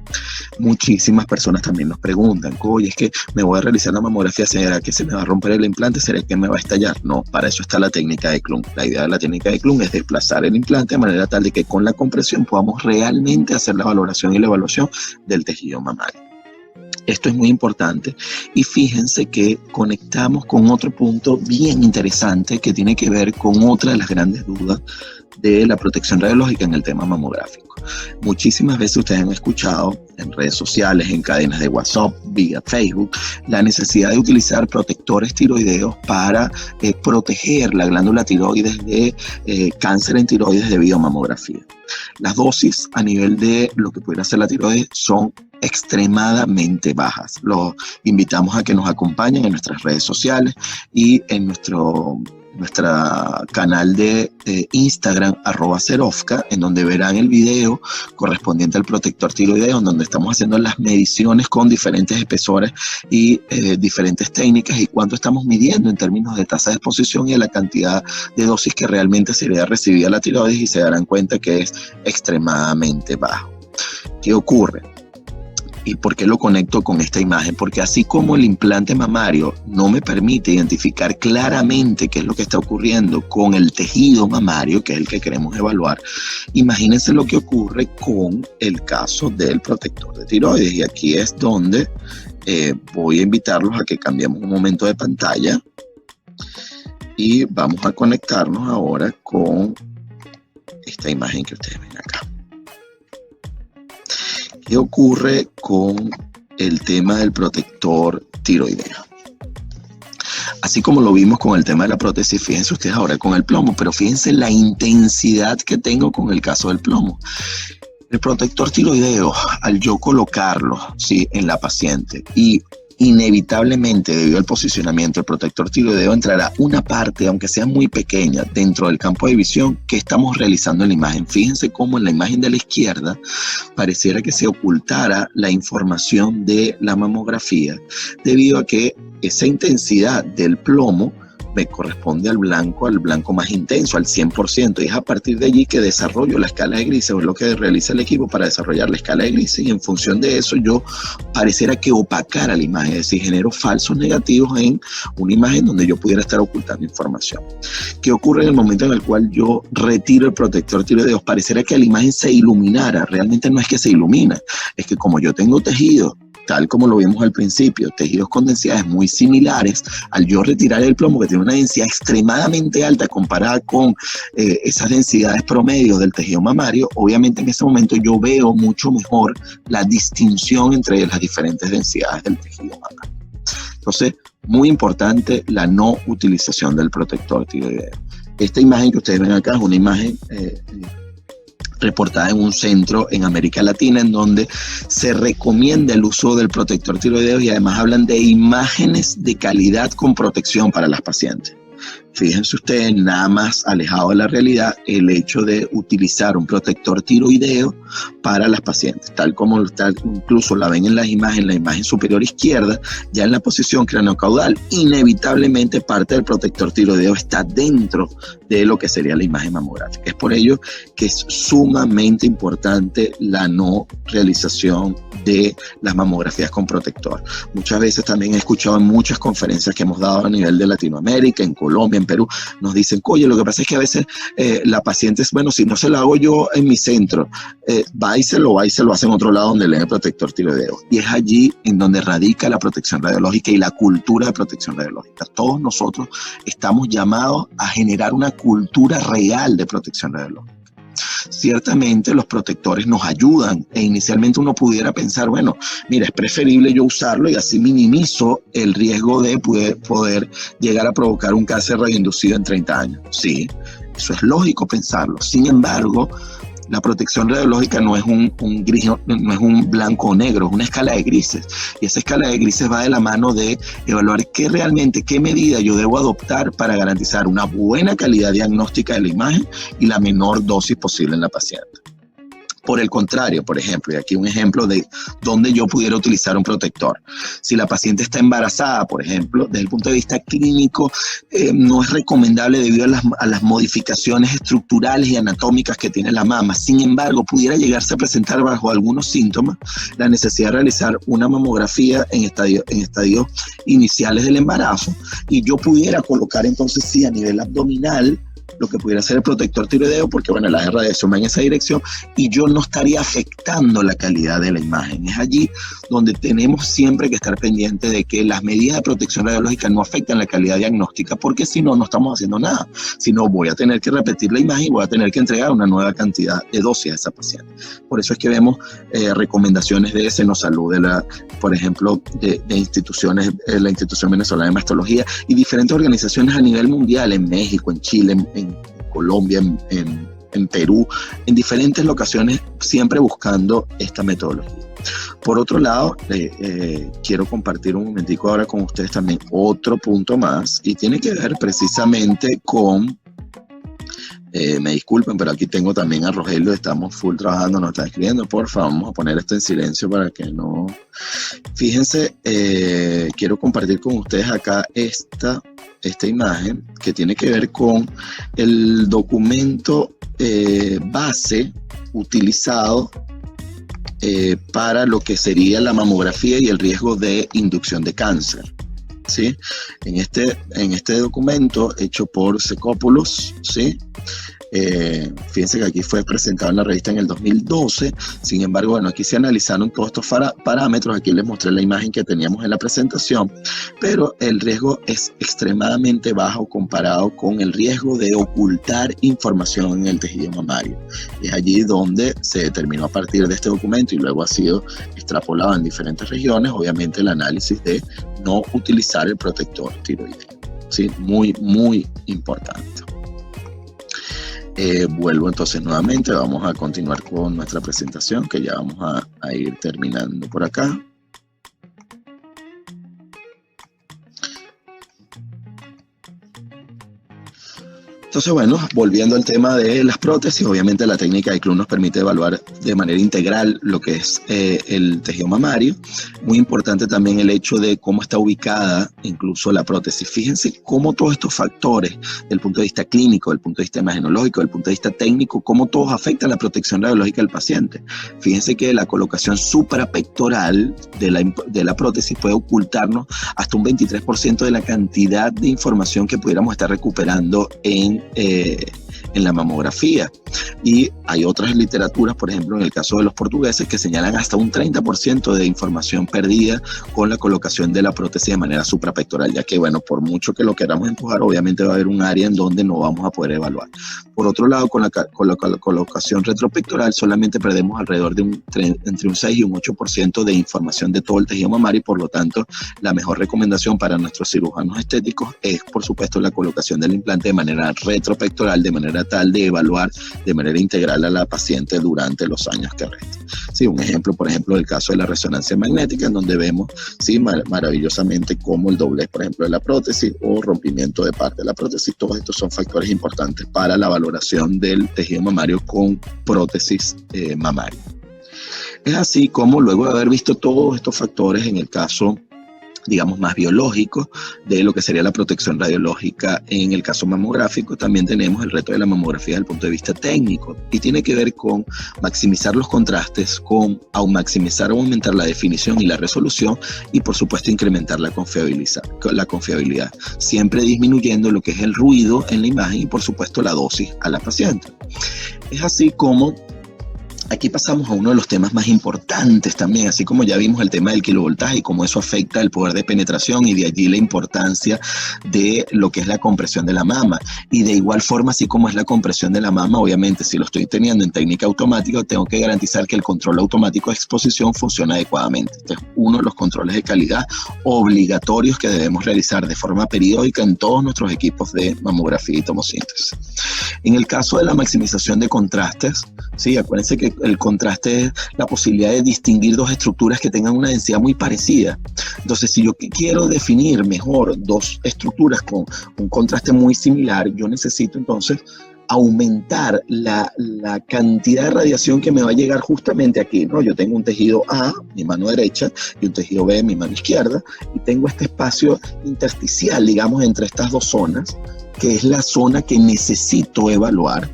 Muchísimas personas también nos preguntan, oye, es que me voy a realizar la mamografía, ¿será que se me va a romper el implante? ¿Será que me va a estallar? No, para eso está la técnica de Eklund. La idea de la técnica de Eklund es desplazar el implante de manera tal de que con la compresión podamos realmente hacer la valoración y la evaluación del tejido mamario. Esto es muy importante y fíjense que conectamos con otro punto bien interesante que tiene que ver con otra de las grandes dudas de la protección radiológica en el tema mamográfico. Muchísimas veces ustedes han escuchado en redes sociales, en cadenas de WhatsApp, vía Facebook, la necesidad de utilizar protectores tiroideos para proteger la glándula tiroides de cáncer en tiroides debido a mamografía. Las dosis a nivel de lo que pudiera ser la tiroides son extremadamente bajas. Los invitamos a que nos acompañen en nuestras redes sociales y en nuestra canal de Instagram, @Serofka, en donde verán el video correspondiente al protector tiroideo, en donde estamos haciendo las mediciones con diferentes espesores y diferentes técnicas y cuánto estamos midiendo en términos de tasa de exposición y de la cantidad de dosis que realmente sería recibida la tiroides, y se darán cuenta que es extremadamente bajo. ¿Qué ocurre? ¿Y por qué lo conecto con esta imagen? Porque así como el implante mamario no me permite identificar claramente qué es lo que está ocurriendo con el tejido mamario, que es el que queremos evaluar, imagínense lo que ocurre con el caso del protector de tiroides. Y aquí es donde voy a invitarlos a que cambiemos un momento de pantalla y vamos a conectarnos ahora con esta imagen que ustedes ven acá. ¿Qué ocurre con el tema del protector tiroideo? Así como lo vimos con el tema de la prótesis, fíjense ustedes ahora con el plomo, pero fíjense la intensidad que tengo con el caso del plomo. El protector tiroideo, al yo colocarlo, ¿sí?, en la paciente, y inevitablemente, debido al posicionamiento del protector tiroideo, entrará una parte, aunque sea muy pequeña, dentro del campo de visión que estamos realizando en la imagen. Fíjense cómo en la imagen de la izquierda pareciera que se ocultara la información de la mamografía, debido a que esa intensidad del plomo me corresponde al blanco más intenso, al 100%, y es a partir de allí que desarrollo la escala de grises, o es lo que realiza el equipo para desarrollar la escala de grises, y en función de eso yo pareciera que opacara la imagen, es decir, genero falsos negativos en una imagen donde yo pudiera estar ocultando información. ¿Qué ocurre en el momento en el cual yo retiro el protector tiroideo? Pareciera que la imagen se iluminara. Realmente no es que se ilumina, es que como yo tengo tejido, tal como lo vimos al principio, tejidos con densidades muy similares, al yo retirar el plomo, que tiene una densidad extremadamente alta comparada con esas densidades promedio del tejido mamario, obviamente en ese momento yo veo mucho mejor la distinción entre las diferentes densidades del tejido mamario. Entonces, muy importante la no utilización del protector tiroideo. Esta imagen que ustedes ven acá es una imagen reportada en un centro en América Latina, en donde se recomienda el uso del protector tiroideo, y además hablan de imágenes de calidad con protección para las pacientes. Fíjense ustedes, nada más alejado de la realidad, el hecho de utilizar un protector tiroideo para las pacientes, tal como incluso la ven en la imagen superior izquierda, ya en la posición craneocaudal, inevitablemente parte del protector tiroideo está dentro de lo que sería la imagen mamográfica. Es por ello que es sumamente importante la no realización de las mamografías con protector. Muchas veces también he escuchado en muchas conferencias que hemos dado a nivel de Latinoamérica, en Colombia, en Perú, nos dicen, oye, lo que pasa es que a veces la paciente es, bueno, si no se la hago yo en mi centro, va y se lo hace en otro lado donde le den el protector tiroideo. Y es allí en donde radica la protección radiológica y la cultura de protección radiológica. Todos nosotros estamos llamados a generar una cultura real de protección radiológica. Ciertamente los protectores nos ayudan, e inicialmente uno pudiera pensar, bueno, mira, es preferible yo usarlo y así minimizo el riesgo de poder llegar a provocar un cáncer radioinducido en 30 años. Sí, eso es lógico pensarlo. Sin embargo, la protección radiológica no es un gris, no es un blanco o negro, es una escala de grises. Y esa escala de grises va de la mano de evaluar qué medida yo debo adoptar para garantizar una buena calidad diagnóstica de la imagen y la menor dosis posible en la paciente. Por el contrario, por ejemplo, y aquí un ejemplo de donde yo pudiera utilizar un protector. Si la paciente está embarazada, por ejemplo, desde el punto de vista clínico, no es recomendable debido a las modificaciones estructurales y anatómicas que tiene la mama. Sin embargo, pudiera llegarse a presentar bajo algunos síntomas la necesidad de realizar una mamografía en estadios iniciales del embarazo, y yo pudiera colocar entonces sí a nivel abdominal lo que pudiera ser el protector tiroideo, porque bueno, la radiación va en esa dirección y yo no estaría afectando la calidad de la imagen. Es allí donde tenemos siempre que estar pendientes de que las medidas de protección radiológica no afectan la calidad diagnóstica, porque si no, no estamos haciendo nada. Si no, voy a tener que repetir la imagen y voy a tener que entregar una nueva cantidad de dosis a esa paciente. Por eso es que vemos recomendaciones de Senosalud, por ejemplo, de instituciones, la Institución Venezolana de Mastología y diferentes organizaciones a nivel mundial, en México, en Chile, en Colombia, en Perú, en diferentes locaciones, siempre buscando esta metodología. Por otro lado, quiero compartir un momentico ahora con ustedes también otro punto más, y tiene que ver precisamente con, me disculpen, pero aquí tengo también a Rogelio, estamos full trabajando, nos está escribiendo, por favor, vamos a poner esto en silencio para que no... Fíjense, quiero compartir con ustedes acá esta imagen que tiene que ver con el documento base utilizado para lo que sería la mamografía y el riesgo de inducción de cáncer, ¿sí? En este documento hecho por Secopoulos, ¿sí? Fíjense que aquí fue presentado en la revista en el 2012, sin embargo, bueno, aquí se analizaron todos estos parámetros, aquí les mostré la imagen que teníamos en la presentación, pero el riesgo es extremadamente bajo comparado con el riesgo de ocultar información en el tejido mamario. Es allí donde se determinó a partir de este documento y luego ha sido extrapolado en diferentes regiones, obviamente el análisis de no utilizar el protector tiroideo, ¿sí? Muy, muy importante. Vuelvo entonces nuevamente, vamos a continuar con nuestra presentación, que ya vamos a ir terminando por acá. Entonces, bueno, volviendo al tema de las prótesis, obviamente la técnica de CLU nos permite evaluar de manera integral lo que es el tejido mamario. Muy importante también el hecho de cómo está ubicada incluso la prótesis. Fíjense cómo todos estos factores, desde el punto de vista clínico, desde el punto de vista imagenológico, desde el punto de vista técnico, cómo todos afectan la protección radiológica del paciente. Fíjense que la colocación suprapectoral de la prótesis puede ocultarnos hasta un 23% de la cantidad de información que pudiéramos estar recuperando en la mamografía. Y hay otras literaturas, por ejemplo en el caso de los portugueses, que señalan hasta un 30% de información perdida con la colocación de la prótesis de manera suprapectoral, ya que bueno, por mucho que lo queramos empujar, obviamente va a haber un área en donde no vamos a poder evaluar. Por otro lado, con la colocación retropectoral solamente perdemos alrededor de entre un 6 y un 8% de información de todo el tejido mamario, y por lo tanto la mejor recomendación para nuestros cirujanos estéticos es por supuesto la colocación del implante de manera retropectoral, de manera tal de evaluar de manera integral a la paciente durante los años que restan. Sí, un ejemplo, por ejemplo, del caso de la resonancia magnética, en donde vemos, sí, maravillosamente cómo el doblez, por ejemplo, de la prótesis o rompimiento de parte de la prótesis, todos estos son factores importantes para la valoración del tejido mamario con prótesis mamaria. Es así como luego de haber visto todos estos factores en el caso, digamos, más biológico de lo que sería la protección radiológica en el caso mamográfico, también tenemos el reto de la mamografía desde el punto de vista técnico, y tiene que ver con maximizar los contrastes, con maximizar o aumentar la definición y la resolución, y por supuesto incrementar la confiabilidad, siempre disminuyendo lo que es el ruido en la imagen y por supuesto la dosis a la paciente. Es así como aquí pasamos a uno de los temas más importantes también, así como ya vimos el tema del kilovoltaje y cómo eso afecta el poder de penetración, y de allí la importancia de lo que es la compresión de la mama. Y de igual forma, así como es la compresión de la mama, obviamente si lo estoy teniendo en técnica automática, tengo que garantizar que el control automático de exposición funcione adecuadamente. Este es uno de los controles de calidad obligatorios que debemos realizar de forma periódica en todos nuestros equipos de mamografía y tomosíntesis. En el caso de la maximización de contrastes, sí, acuérdense que el contraste es la posibilidad de distinguir dos estructuras que tengan una densidad muy parecida. Entonces, si yo quiero definir mejor dos estructuras con un contraste muy similar, yo necesito entonces aumentar la cantidad de radiación que me va a llegar justamente aquí, ¿no? Yo tengo un tejido A, mi mano derecha, y un tejido B, mi mano izquierda, y tengo este espacio intersticial, digamos, entre estas dos zonas, que es la zona que necesito evaluar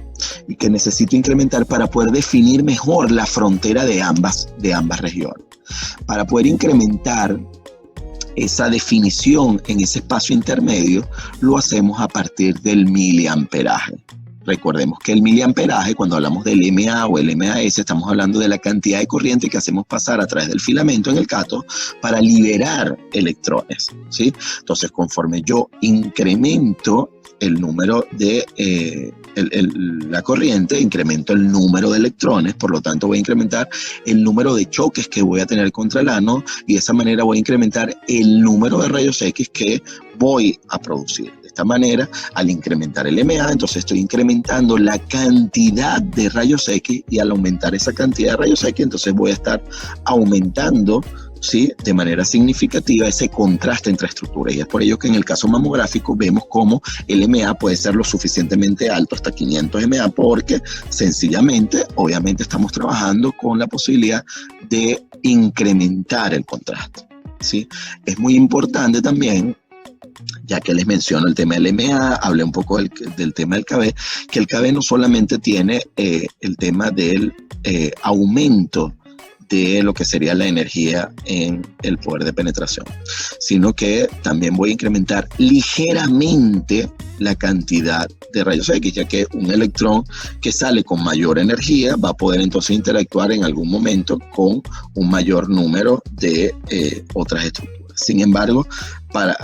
y que necesito incrementar para poder definir mejor la frontera de ambas regiones. Para poder incrementar esa definición en ese espacio intermedio lo hacemos a partir del miliamperaje. Recordemos que el miliamperaje, cuando hablamos del MA o el MAS, estamos hablando de la cantidad de corriente que hacemos pasar a través del filamento en el cátodo para liberar electrones, ¿sí? Entonces, conforme yo incremento el número de la corriente, incremento el número de electrones, por lo tanto voy a incrementar el número de choques que voy a tener contra el ánodo y de esa manera voy a incrementar el número de rayos X que voy a producir. De esta manera, al incrementar el MA, entonces estoy incrementando la cantidad de rayos X y al aumentar esa cantidad de rayos X, entonces voy a estar aumentando, ¿sí?, de manera significativa ese contraste entre estructuras, y es por ello que en el caso mamográfico vemos cómo el MA puede ser lo suficientemente alto, hasta 500 MA, porque sencillamente, obviamente estamos trabajando con la posibilidad de incrementar el contraste, ¿sí? Es muy importante también, ya que les menciono el tema del MA, hablé un poco del tema del KB, que el KB no solamente tiene el tema del aumento de lo que sería la energía en el poder de penetración, sino que también voy a incrementar ligeramente la cantidad de rayos X, ya que un electrón que sale con mayor energía va a poder entonces interactuar en algún momento con un mayor número de otras estructuras. Sin embargo, para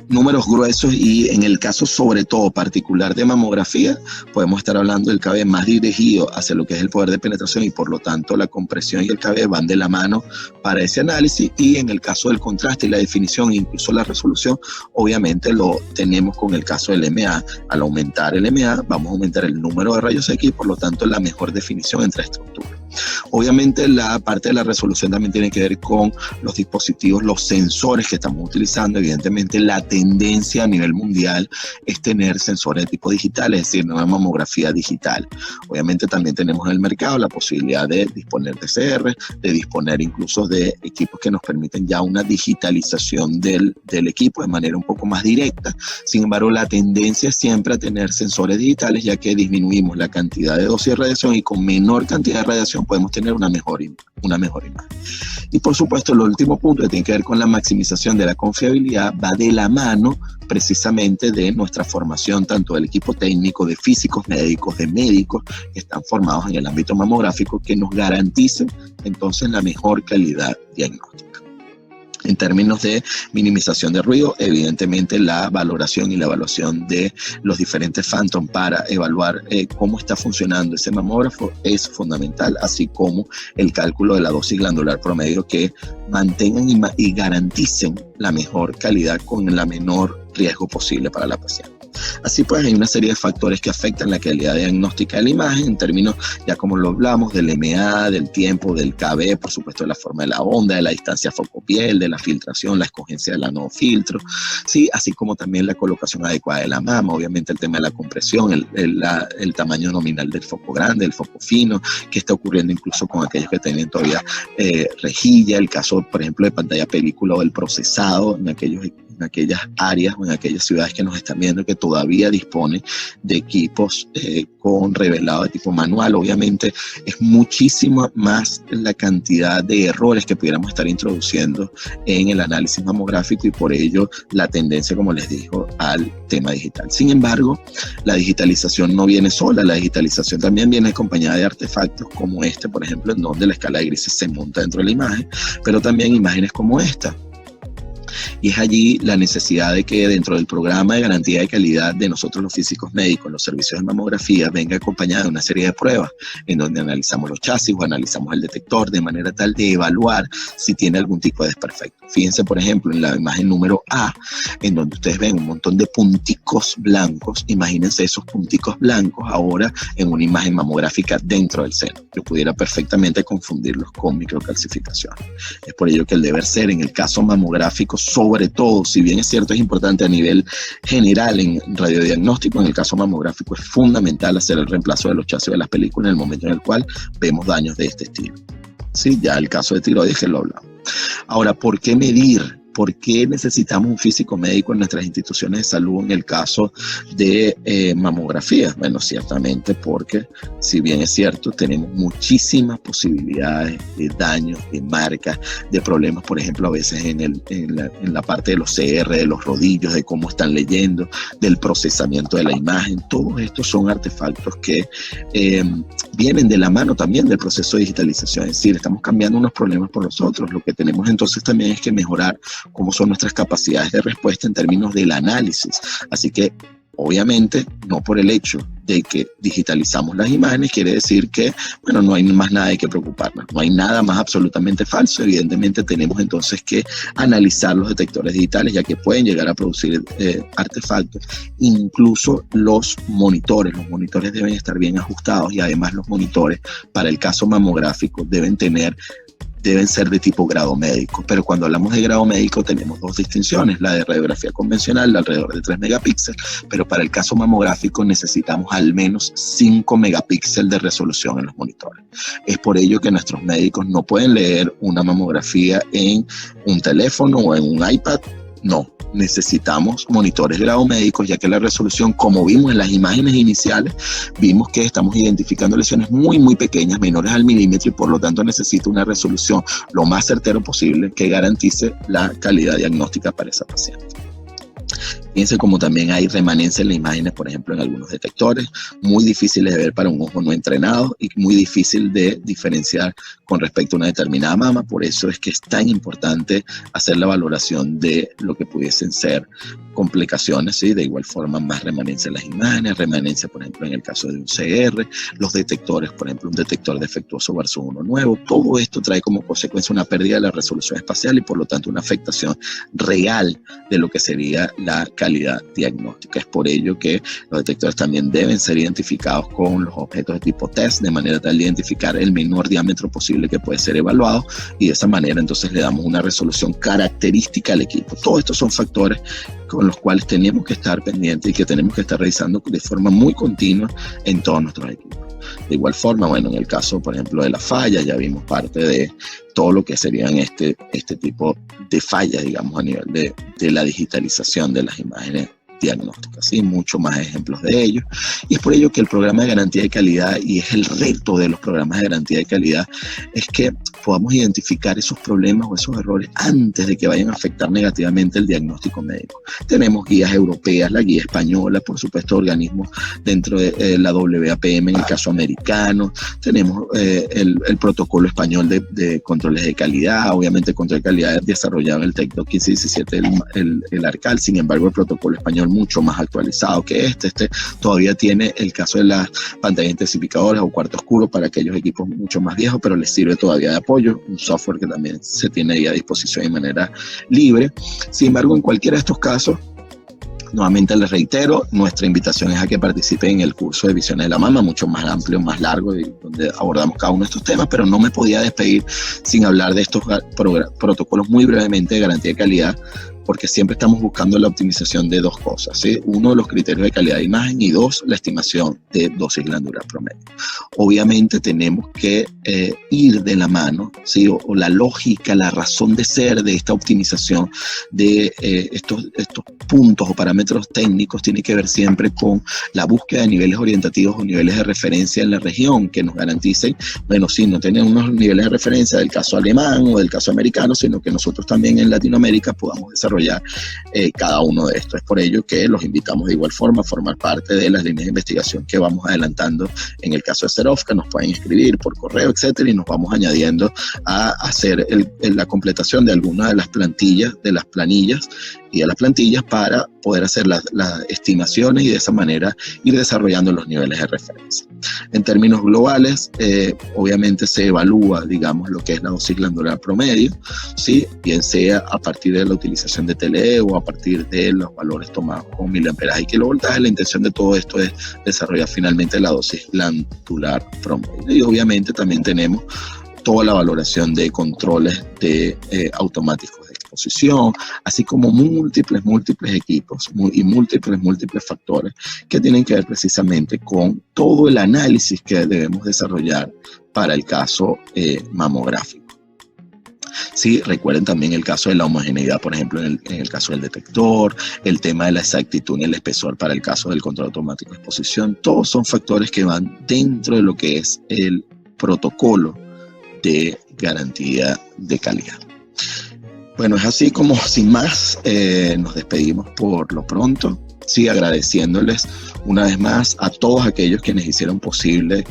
números gruesos y en el caso sobre todo particular de mamografía, podemos estar hablando del KB más dirigido hacia lo que es el poder de penetración y por lo tanto la compresión y el KB van de la mano para ese análisis, y en el caso del contraste y la definición e incluso la resolución, obviamente lo tenemos con el caso del MA. Al aumentar el MA vamos a aumentar el número de rayos X y por lo tanto la mejor definición entre estructuras. Obviamente la parte de la resolución también tiene que ver con los dispositivos, los sensores que estamos utilizando. Evidentemente la tendencia a nivel mundial es tener sensores de tipo digital, es decir, una mamografía digital. Obviamente también tenemos en el mercado la posibilidad de disponer de CR, de disponer incluso de equipos que nos permiten ya una digitalización del equipo de manera un poco más directa. Sin embargo, la tendencia es siempre a tener sensores digitales, ya que disminuimos la cantidad de dosis de radiación y con menor cantidad de radiación podemos tener una mejor imagen. Y por supuesto, el último punto que tiene que ver con la maximización de la confiabilidad va de la mano precisamente de nuestra formación, tanto del equipo técnico, de físicos médicos, de médicos que están formados en el ámbito mamográfico, que nos garanticen entonces la mejor calidad diagnóstica. En términos de minimización de ruido, evidentemente la valoración y la evaluación de los diferentes Phantom para evaluar cómo está funcionando ese mamógrafo es fundamental, así como el cálculo de la dosis glandular promedio que mantengan y garanticen la mejor calidad con el menor riesgo posible para la paciente. Así pues, hay una serie de factores que afectan la calidad diagnóstica de la imagen en términos, ya como lo hablamos, del MA, del tiempo, del KB, por supuesto de la forma de la onda, de la distancia foco-piel, de la filtración, la escogencia del nanofiltro, ¿sí? Así como también la colocación adecuada de la mama, obviamente el tema de la compresión, el tamaño nominal del foco grande, el foco fino, que está ocurriendo incluso con aquellos que tienen todavía rejilla, el caso, por ejemplo, de pantalla película o el procesado en aquellas áreas o en aquellas ciudades que nos están viendo que todavía disponen de equipos con revelado de tipo manual. Obviamente es muchísimo más la cantidad de errores que pudiéramos estar introduciendo en el análisis mamográfico y por ello la tendencia, como les digo, al tema digital. Sin embargo, la digitalización no viene sola, la digitalización también viene acompañada de artefactos como este, por ejemplo, en donde la escala de grises se monta dentro de la imagen, pero también imágenes como esta. Y es allí la necesidad de que dentro del programa de garantía de calidad de nosotros los físicos médicos, los servicios de mamografía, venga acompañada de una serie de pruebas en donde analizamos los chasis o analizamos el detector de manera tal de evaluar si tiene algún tipo de desperfecto. Fíjense, por ejemplo, en la imagen número A, en donde ustedes ven un montón de punticos blancos. Imagínense esos punticos blancos ahora en una imagen mamográfica dentro del seno. Yo pudiera perfectamente confundirlos con microcalcificación. Es por ello que el deber ser en el caso mamográfico, sobre todo, si bien es cierto, es importante a nivel general en radiodiagnóstico, en el caso mamográfico es fundamental hacer el reemplazo de los chasis de las películas en el momento en el cual vemos daños de este estilo. Sí, ya el caso de tiroides que lo hablamos. Ahora, ¿por qué medir ¿por qué necesitamos un físico médico en nuestras instituciones de salud en el caso de mamografía? Bueno, ciertamente porque, si bien es cierto, tenemos muchísimas posibilidades de daños, de marcas, de problemas, por ejemplo, a veces en la parte de los CR, de los rodillos, de cómo están leyendo, del procesamiento de la imagen. Todos estos son artefactos que vienen de la mano también del proceso de digitalización. Es decir, estamos cambiando unos problemas por los otros. Lo que tenemos entonces también es que mejorar cómo son nuestras capacidades de respuesta en términos del análisis. Así que, obviamente, no por el hecho de que digitalizamos las imágenes quiere decir que, bueno, no hay más nada de que preocuparnos, no hay nada más absolutamente falso. Evidentemente tenemos entonces que analizar los detectores digitales, ya que pueden llegar a producir artefactos. Incluso los monitores deben estar bien ajustados, y además los monitores para el caso mamográfico deben ser de tipo grado médico. Pero cuando hablamos de grado médico tenemos dos distinciones: la de radiografía convencional, de alrededor de 3 megapíxeles, pero para el caso mamográfico necesitamos al menos 5 megapíxeles de resolución en los monitores. Es por ello que nuestros médicos no pueden leer una mamografía en un teléfono o en un iPad. No, necesitamos monitores de grado médico, ya que la resolución, como vimos en las imágenes iniciales, vimos que estamos identificando lesiones muy, muy pequeñas, menores al milímetro, y por lo tanto necesita una resolución lo más certero posible que garantice la calidad diagnóstica para esa paciente. Fíjense como también hay remanencia en las imágenes, por ejemplo, en algunos detectores, muy difíciles de ver para un ojo no entrenado y muy difícil de diferenciar con respecto a una determinada mama. Por eso es que es tan importante hacer la valoración de lo que pudiesen ser complicaciones, ¿sí? De igual forma, más remanencia en las imágenes, remanencia, por ejemplo, en el caso de un CR, los detectores, por ejemplo, un detector defectuoso versus uno nuevo. Todo esto trae como consecuencia una pérdida de la resolución espacial y, por lo tanto, una afectación real de lo que sería la calidad diagnóstica. Es por ello que los detectores también deben ser identificados con los objetos de tipo test, de manera tal de identificar el menor diámetro posible que puede ser evaluado, y de esa manera entonces le damos una resolución característica al equipo. Todos estos son factores con los cuales tenemos que estar pendientes y que tenemos que estar revisando de forma muy continua en todos nuestros equipos. De igual forma, bueno, en el caso, por ejemplo, de las fallas, ya vimos parte de todo lo que serían este tipo de fallas, digamos, a nivel de la digitalización de las imágenes diagnósticas, ¿sí? Muchos más ejemplos de ello. Y es por ello que el programa de garantía de calidad, y es el reto de los programas de garantía de calidad, es que podamos identificar esos problemas o esos errores antes de que vayan a afectar negativamente el diagnóstico médico. Tenemos guías europeas, la guía española, por supuesto, organismos dentro de la WAPM en el caso americano. Tenemos el protocolo español de controles de calidad, obviamente control de calidad desarrollado en el TEC 1517, el ARCAL. Sin embargo, el protocolo español mucho más actualizado que este todavía tiene el caso de las pantallas intensificadoras o cuarto oscuro para aquellos equipos mucho más viejos, pero les sirve todavía de apoyo, un software que también se tiene ahí a disposición de manera libre. Sin embargo, en cualquiera de estos casos, nuevamente les reitero, nuestra invitación es a que participen en el curso de Visiones de la Mama, mucho más amplio, más largo, y donde abordamos cada uno de estos temas, pero no me podía despedir sin hablar de estos protocolos muy brevemente de garantía de calidad, porque siempre estamos buscando la optimización de dos cosas, ¿sí? Uno, los criterios de calidad de imagen, y dos, la estimación de dosis glandular promedio. Obviamente tenemos que ir de la mano, ¿sí? O la lógica, la razón de ser de esta optimización de estos puntos o parámetros técnicos tiene que ver siempre con la búsqueda de niveles orientativos o niveles de referencia en la región que nos garanticen, bueno, sí, no tener unos niveles de referencia del caso alemán o del caso americano, sino que nosotros también en Latinoamérica podamos desarrollar cada uno de estos. Es por ello que los invitamos de igual forma a formar parte de las líneas de investigación que vamos adelantando en el caso de Serovka. Nos pueden escribir por correo, etcétera, y nos vamos añadiendo a hacer la completación de algunas de las plantillas, de las planillas y de las plantillas para poder hacer las estimaciones y de esa manera ir desarrollando los niveles de referencia. En términos globales, obviamente se evalúa, digamos, lo que es la dosis glandular promedio, ¿sí? Bien sea a partir de la utilización de TLE o a partir de los valores tomados con miliamperaje y kilovoltaje. La intención de todo esto es desarrollar finalmente la dosis glandular promedio. Y obviamente también tenemos toda la valoración de controles automáticos de exposición, así como múltiples equipos y múltiples factores que tienen que ver precisamente con todo el análisis que debemos desarrollar para el caso mamográfico. Sí, recuerden también el caso de la homogeneidad, por ejemplo, en el caso del detector, el tema de la exactitud y el espesor para el caso del control automático de exposición. Todos son factores que van dentro de lo que es el protocolo de garantía de calidad. Bueno, es así como, sin más, nos despedimos por lo pronto. Sí, agradeciéndoles una vez más a todos aquellos quienes hicieron posible,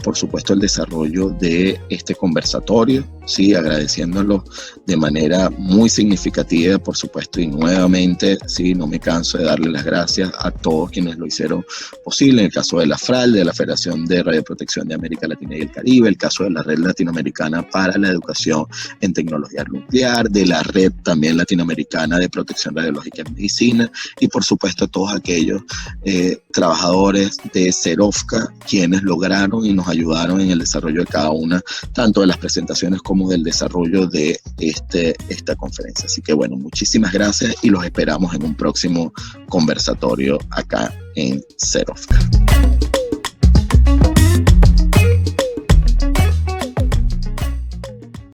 por supuesto, el desarrollo de este conversatorio. Sí, agradeciéndolo de manera muy significativa, por supuesto, y nuevamente, sí, no me canso de darle las gracias a todos quienes lo hicieron posible. En el caso de la FRAL, de la Federación de Radioprotección de América Latina y el Caribe, el caso de la Red Latinoamericana para la Educación en Tecnología Nuclear, de la Red también Latinoamericana de Protección Radiológica en Medicina, y por supuesto todos aquellos trabajadores de Cerofca quienes lograron y nos ayudaron en el desarrollo de cada una, tanto de las presentaciones como del desarrollo de esta conferencia. Así que bueno, muchísimas gracias y los esperamos en un próximo conversatorio acá en Cerofca.